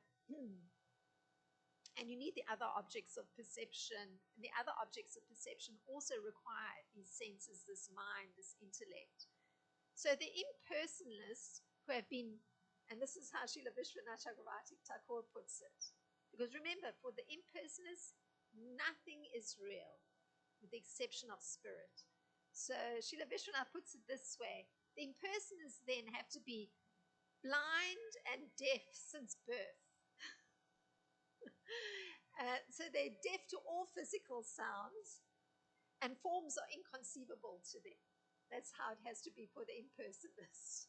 you need the other objects of perception. And the other objects of perception also require these senses, this mind, this intellect. So the impersonalists who have been, and this is how Srila Vishwanath Chakravarti Thakur puts it, because remember, for the impersonalists, nothing is real, with the exception of spirit. So Srila Vishwanath puts it this way: the impersonalists then have to be blind and deaf since birth. So they're deaf to all physical sounds, and forms are inconceivable to them. That's how it has to be for the impersonalists.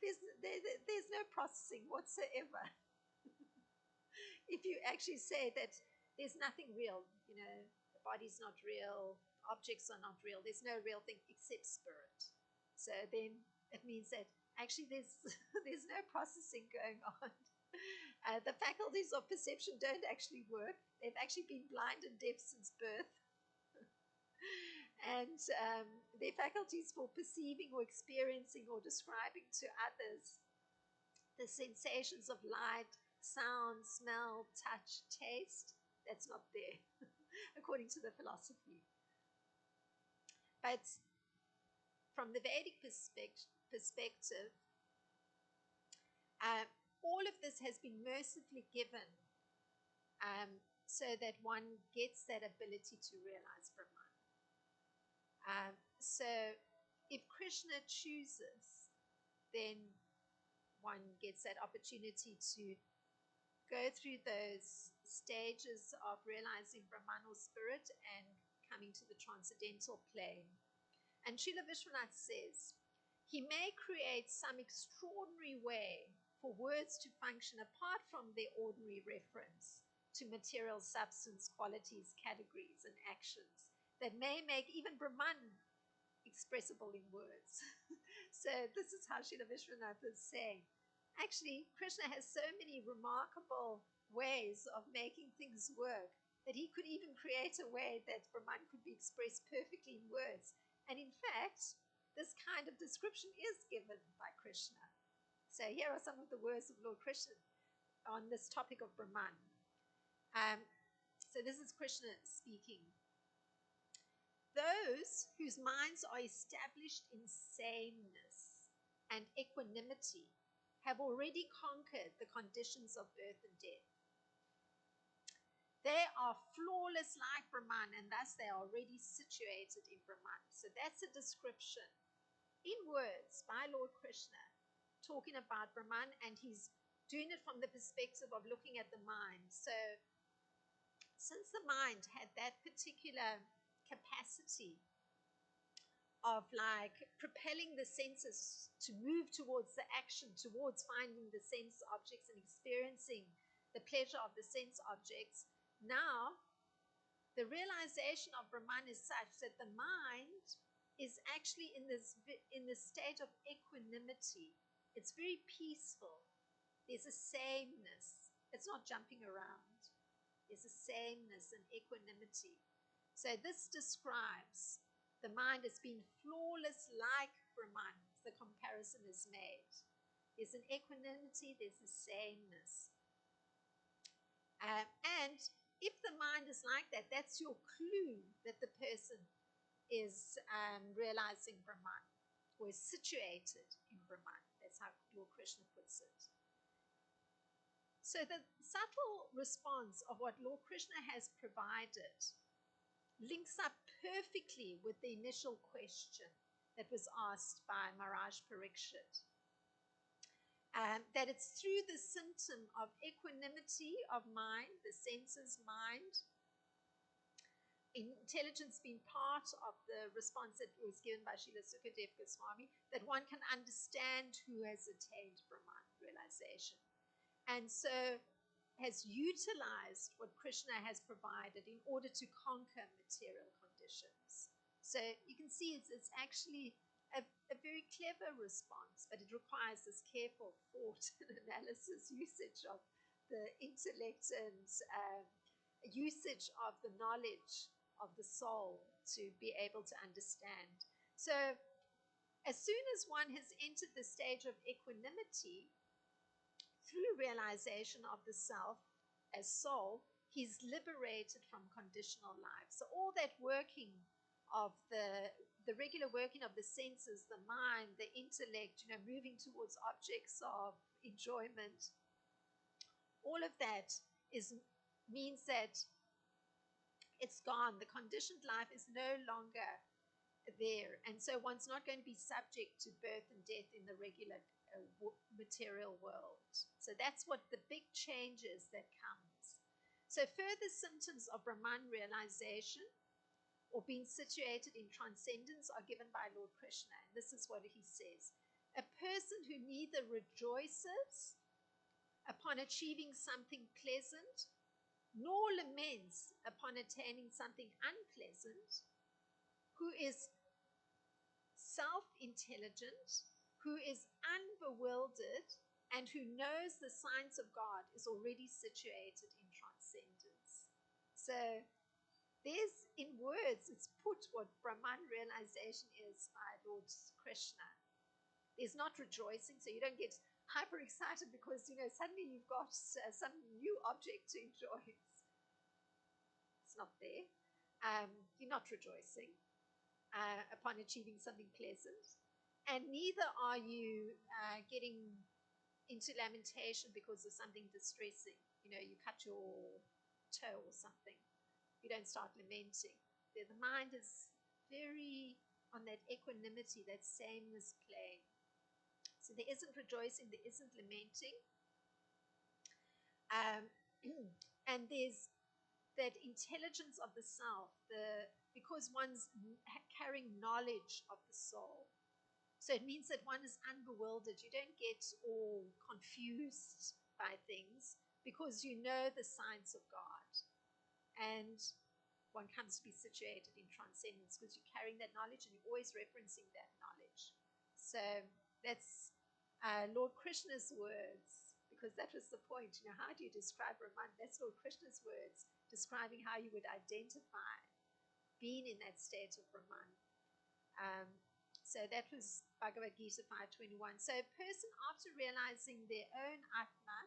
There's no processing whatsoever. If you actually say that there's nothing real, the body's not real, objects are not real, there's no real thing except spirit. So then it means that actually there's no processing going on. The faculties of perception don't actually work. They've actually been blind and deaf since birth. And their faculties for perceiving or experiencing or describing to others the sensations of light, sound, smell, touch, taste, that's not there, according to the philosophy. But from the Vedic perspective, all of this has been mercifully given so that one gets that ability to realize Brahman. So if Krishna chooses, then one gets that opportunity to go through those stages of realizing Brahman or spirit and coming to the transcendental plane. And Srila Vishwanath says, he may create some extraordinary way for words to function apart from their ordinary reference to material substance, qualities, categories, and actions that may make even Brahman expressible in words. So this is how Srila Vishwanath is saying. Actually, Krishna has so many remarkable ways of making things work that he could even create a way that Brahman could be expressed perfectly in words. And in fact, this kind of description is given by Krishna. So here are some of the words of Lord Krishna on this topic of Brahman. So this is Krishna speaking. Those whose minds are established in sameness and equanimity have already conquered the conditions of birth and death. They are flawless like Brahman, and thus they are already situated in Brahman. So that's a description in words by Lord Krishna talking about Brahman, and he's doing it from the perspective of looking at the mind. So since the mind had that particular capacity of like propelling the senses to move towards the action, towards finding the sense objects and experiencing the pleasure of the sense objects, now the realization of Brahman is such that the mind is actually in this state of equanimity. It's very peaceful. There's a sameness. It's not jumping around. There's a sameness and equanimity. So this describes the mind as being flawless like Brahman. The comparison is made. There's an equanimity, there's a sameness. And if the mind is like that, that's your clue that the person is realizing Brahman, or is situated in Brahman. That's how Lord Krishna puts it. So the subtle response of what Lord Krishna has provided links up perfectly with the initial question that was asked by Maharaj Parikshit. That it's through the symptom of equanimity of mind, the senses mind, intelligence being part of the response that was given by Srila Sukadeva Goswami, that one can understand who has attained Brahman realization. And so has utilized what Krishna has provided in order to conquer material conditions. So you can see it's actually a very clever response, but it requires this careful thought and analysis, usage of the intellect and usage of the knowledge of the soul to be able to understand. So as soon as one has entered the stage of equanimity, through realization of the self as soul, he's liberated from conditional life. So all that working of the regular working of the senses, the mind, the intellect, moving towards objects of enjoyment, all of that means that it's gone. The conditioned life is no longer there. And so one's not going to be subject to birth and death in the regular material world. So that's what the big change is that comes. So further symptoms of Brahman realization or being situated in transcendence are given by Lord Krishna. And this is what he says. A person who neither rejoices upon achieving something pleasant, nor laments upon attaining something unpleasant, who is self-intelligent, who is unbewildered, and who knows the science of God, is already situated in transcendence. So there's, in words, it's put what Brahman realization is by Lord Krishna. There's not rejoicing, so you don't get hyper excited because suddenly you've got some new object to enjoy. It's not there. You're not rejoicing upon achieving something pleasant, and neither are you getting into lamentation because of something distressing. You cut your toe or something. You don't start lamenting. The mind is very on that equanimity, that sameness plane. So there isn't rejoicing, there isn't lamenting. And there's that intelligence of the self, because one's carrying knowledge of the soul. So it means that one is unbewildered. You don't get all confused by things because you know the science of God. And one comes to be situated in transcendence because you're carrying that knowledge and you're always referencing that knowledge. So that's Lord Krishna's words, because that was the point. How do you describe Brahman? That's Lord Krishna's words, describing how you would identify being in that state of Brahman. So that was Bhagavad Gita 5.21. So a person, after realizing their own Atma,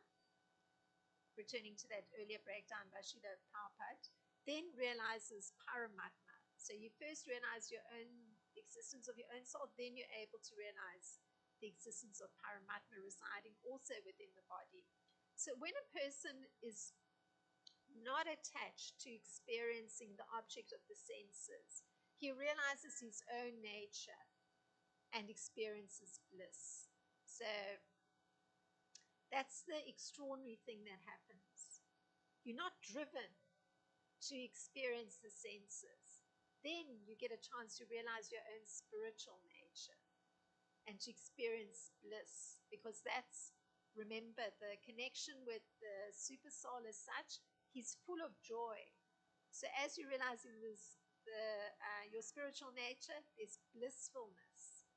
returning to that earlier breakdown by Srila Prabhupada, then realizes Paramatma. So you first realize the existence of your own soul, then you're able to realize the existence of Paramatma residing also within the body. So when a person is not attached to experiencing the object of the senses, he realizes his own nature and experiences bliss. So that's the extraordinary thing that happens. You're not driven to experience the senses. Then you get a chance to realize your own spiritual nature and to experience bliss, because that's, remember, the connection with the super soul as such, he's full of joy. So as you're realizing your spiritual nature, there's blissfulness.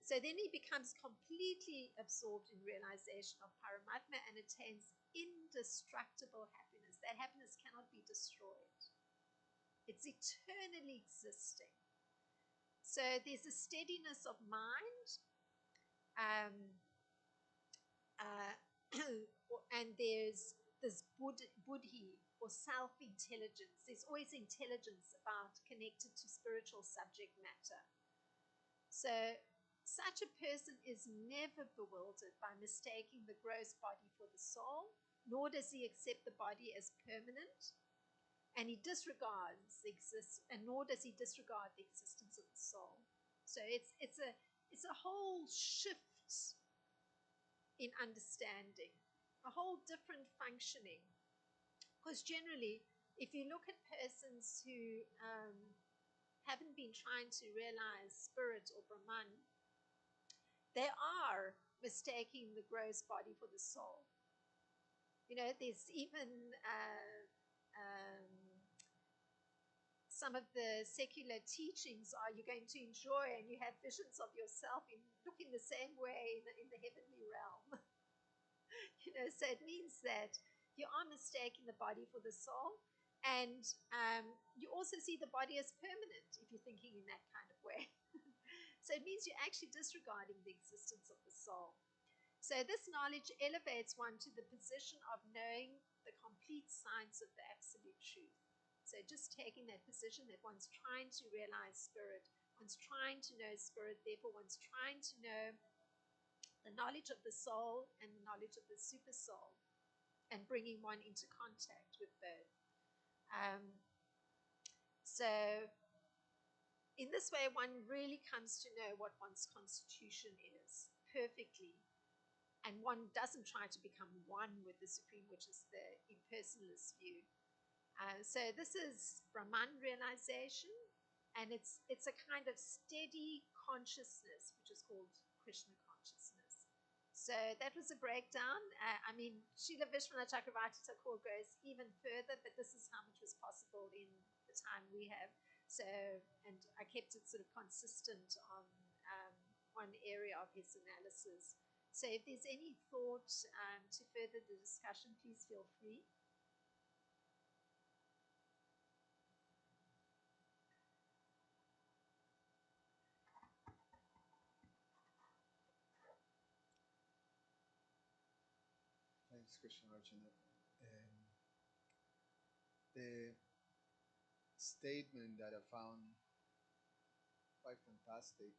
So then he becomes completely absorbed in realization of Paramatma and attains indestructible happiness. That happiness cannot be destroyed, it's eternally existing. So there's a steadiness of mind, um, uh, and there's this buddhi or self-intelligence. There's always intelligence about connected to spiritual subject matter. So such a person is never bewildered by mistaking the gross body for the soul, nor does he accept the body as permanent, and he disregards and nor does he disregard the existence of the soul. So it's a whole shift in understanding, a whole different functioning. Because generally, if you look at persons who haven't been trying to realize spirit or Brahman, they are mistaking the gross body for the soul. You know, there's even some of the secular teachings are you're going to enjoy and you have visions of yourself looking the same way in the heavenly realm. You know, so it means that you are mistaking the body for the soul, and you also see the body as permanent if you're thinking in that kind of way. So it means you're actually disregarding the existence of the soul. So this knowledge elevates one to the position of knowing the complete science of the absolute truth. So just taking that position that one's trying to realize spirit, one's trying to know spirit, therefore one's trying to know the knowledge of the soul and the knowledge of the super soul, and bringing one into contact with both. So in this way, one really comes to know what one's constitution is perfectly, and one doesn't try to become one with the Supreme, which is the impersonalist view. So this is Brahman realization, and it's a kind of steady consciousness, which is called Krishna consciousness. So that was a breakdown. I mean, Srila Vishwanath Chakravarti Thakur goes even further, but this is how much was possible in the time we have. So, and I kept it sort of consistent on one area of his analysis. So if there's any thought to further the discussion, please feel free. Thanks, Krishnarcana. The statement that I found quite fantastic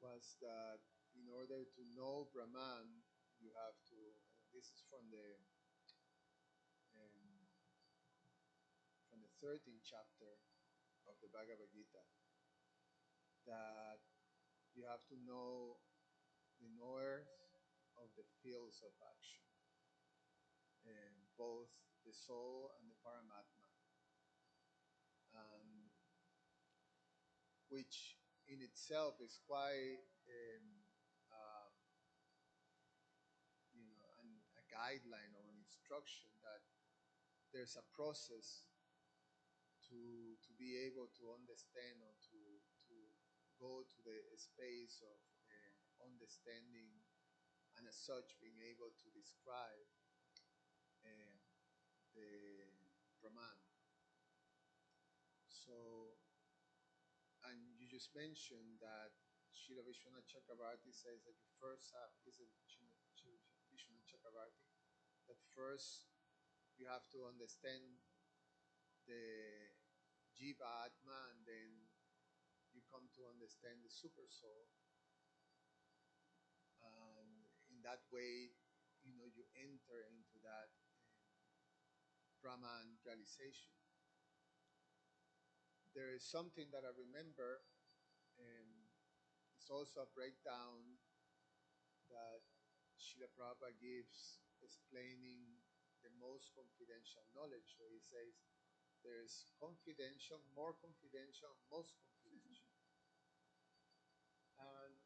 was that in order to know Brahman, you have to. This is um, from the 13th chapter of the Bhagavad Gita. That you have to know the knowers of the fields of action, both the soul and the Paramatma, and which in itself is quite uh, a guideline or an instruction that there's a process to be able to understand or to go to the space of understanding, and as such being able to describe uh, the Brahman. So, and you just mentioned that Srila Vishwanath Chakravarti says that you first have, is it Vishwanath Chakravarti, that first you have to understand the Jiva Atma, and then you come to understand the Super Soul, and in that way, you enter into that Brahman realization. There is something that I remember, and it's also a breakdown that Srila Prabhupada gives explaining the most confidential knowledge. So he says there's confidential, more confidential, most confidential. And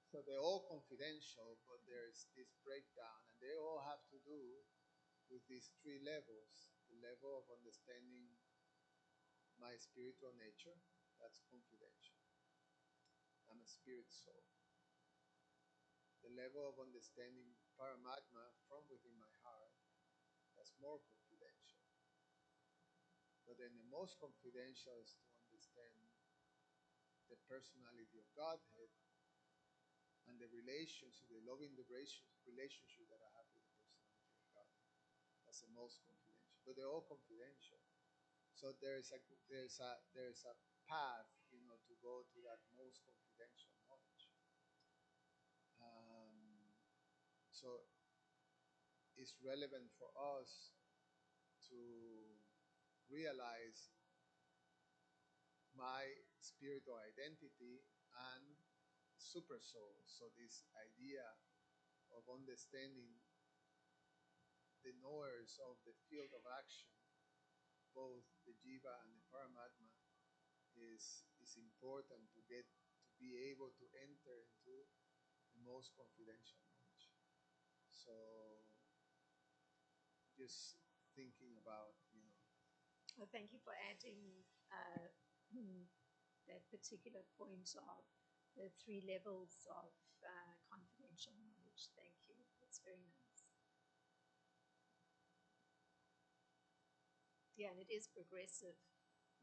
so they're all confidential, but there's this breakdown, and they all have to do with these three levels: the level of understanding my spiritual nature, that's confidential. I'm a spirit soul. The level of understanding Paramatma from within my heart, that's more confidential. But then the most confidential is to understand the personality of Godhead and the relationship, the loving relationship that I have with the personality of God. That's the most confidential. But they're all confidential. So there's a path, to go to that most confidential knowledge. So it's relevant for us to realize my spiritual identity and super soul. So this idea of understanding the knowers of the field of action, both the jiva and the paramatma, is important to be able to enter into the most confidential knowledge. So just thinking about. Well, thank you for adding that particular point of the three levels of confidential knowledge. Thank you. That's very nice. Yeah, and it is progressive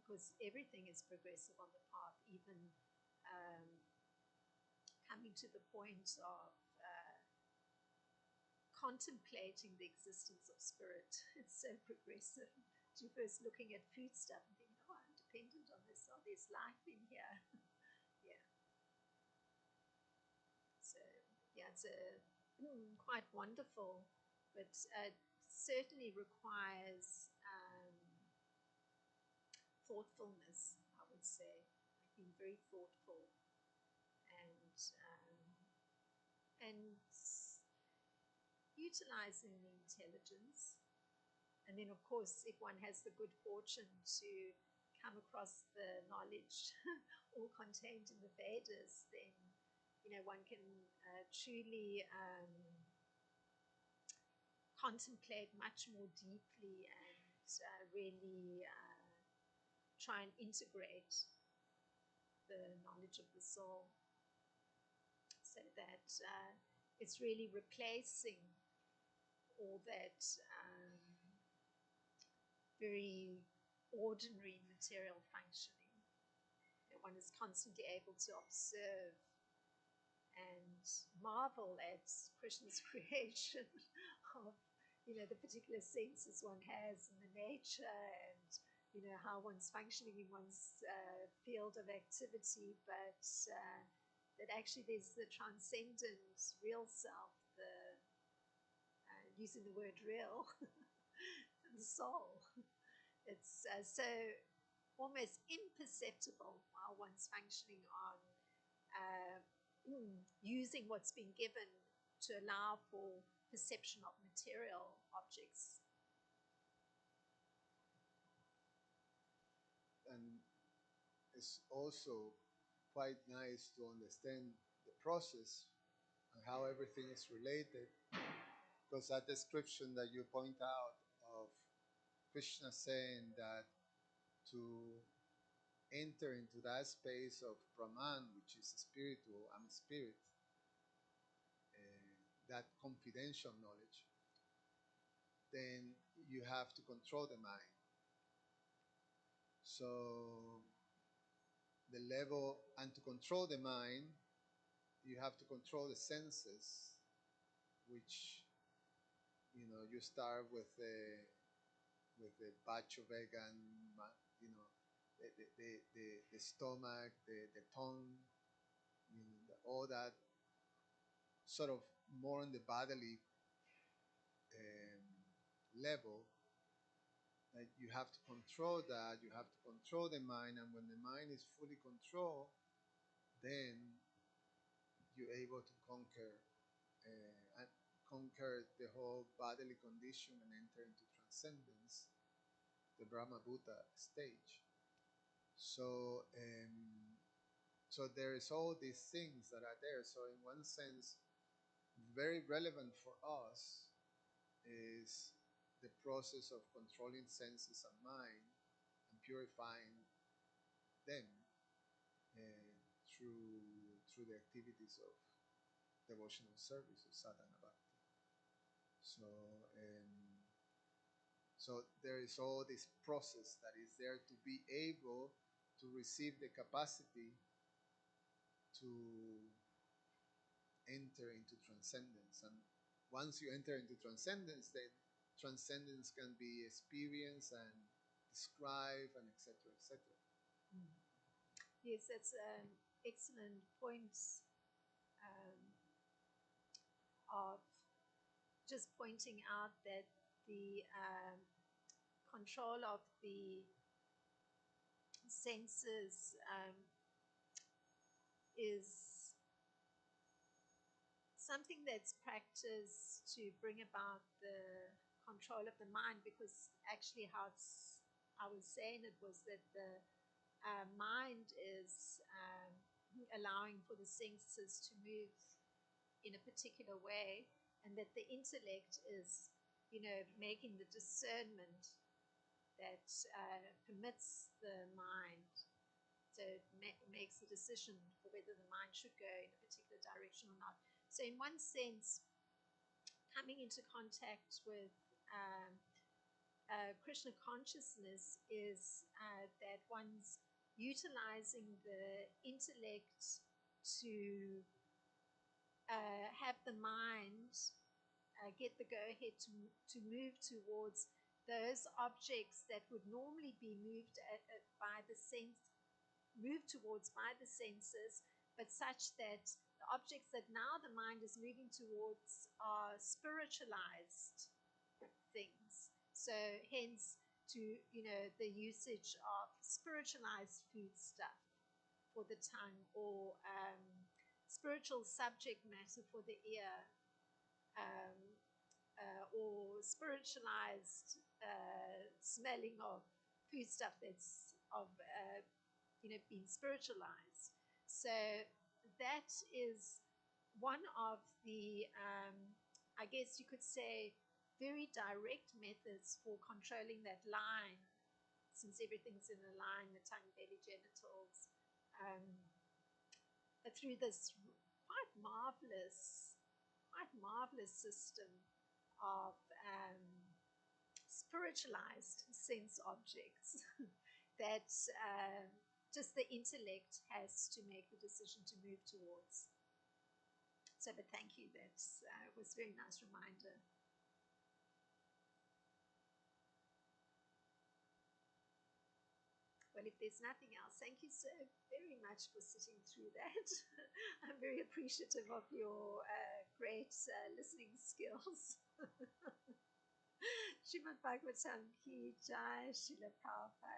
because everything is progressive on the path, even um, coming to the point of contemplating the existence of spirit. It's so progressive. To first looking at food stuff and thinking, oh, I'm dependent on this. Oh, there's life in here. Yeah. So, yeah, it's quite wonderful, but certainly requires thoughtfulness, I would say. Like being very thoughtful and and utilizing the intelligence. And then, of course, if one has the good fortune to come across the knowledge all contained in the Vedas, then one can truly contemplate much more deeply and really try and integrate the knowledge of the soul, so that it's really replacing all that very ordinary material functioning. That one is constantly able to observe and marvel at Krishna's creation of the particular senses one has and the nature, and how one's functioning in one's field of activity, but that actually there's the transcendent real self, the using the word real, the soul. It's so almost imperceptible while one's functioning on using what's been given to allow for perception of material objects. And it's also quite nice to understand the process and how everything is related, because that description that you point out of Krishna saying that to enter into that space of Brahman, which is spiritual, I'm a spirit, that confidential knowledge, then you have to control the mind. So the level, and to control the mind, you have to control the senses, which you start with the bacho vegan, you know, the stomach, the tongue, all that sort of more on the bodily level. That you have to control that. You have to control the mind, and when the mind is fully controlled, then you're able to conquer the whole bodily condition and enter into transcendence, the Brahma Buddha stage. So there is all these things that are there. So in one sense, very relevant for us is the process of controlling senses and mind and purifying them through the activities of devotional service of sadhana bhakti. So so there is all this process that is there to be able to receive the capacity to enter into transcendence. And once you enter into transcendence, then transcendence can be experienced and described and etc. etc. Yes, that's an excellent point of just pointing out that the control of the senses is something that's practiced to bring about the control of the mind, because actually how I was saying it was that the mind is allowing for the senses to move in a particular way, and that the intellect is, making the discernment that permits the mind. So it makes the decision for whether the mind should go in a particular direction or not. So in one sense, coming into contact with Krishna consciousness is that one's utilizing the intellect to have the mind get the go-ahead to move towards those objects that would normally be moved towards by the senses, but such that the objects that now the mind is moving towards are spiritualized things. So hence to the usage of spiritualized food stuff for the tongue, or spiritual subject matter for the ear, um, or spiritualized smelling of food stuff that's of being spiritualized. So that is one of the I guess you could say very direct methods for controlling that line, since everything's in a line, the tongue, belly, genitals, through this quite marvelous system of spiritualized sense objects that just the intellect has to make the decision to move towards. So, but thank you. That was a very nice reminder. Well, if there's nothing else, thank you so very much for sitting through that. I'm very appreciative of your great listening skills. Srimad Bhagavatam ki jai, Srila Prabhupada.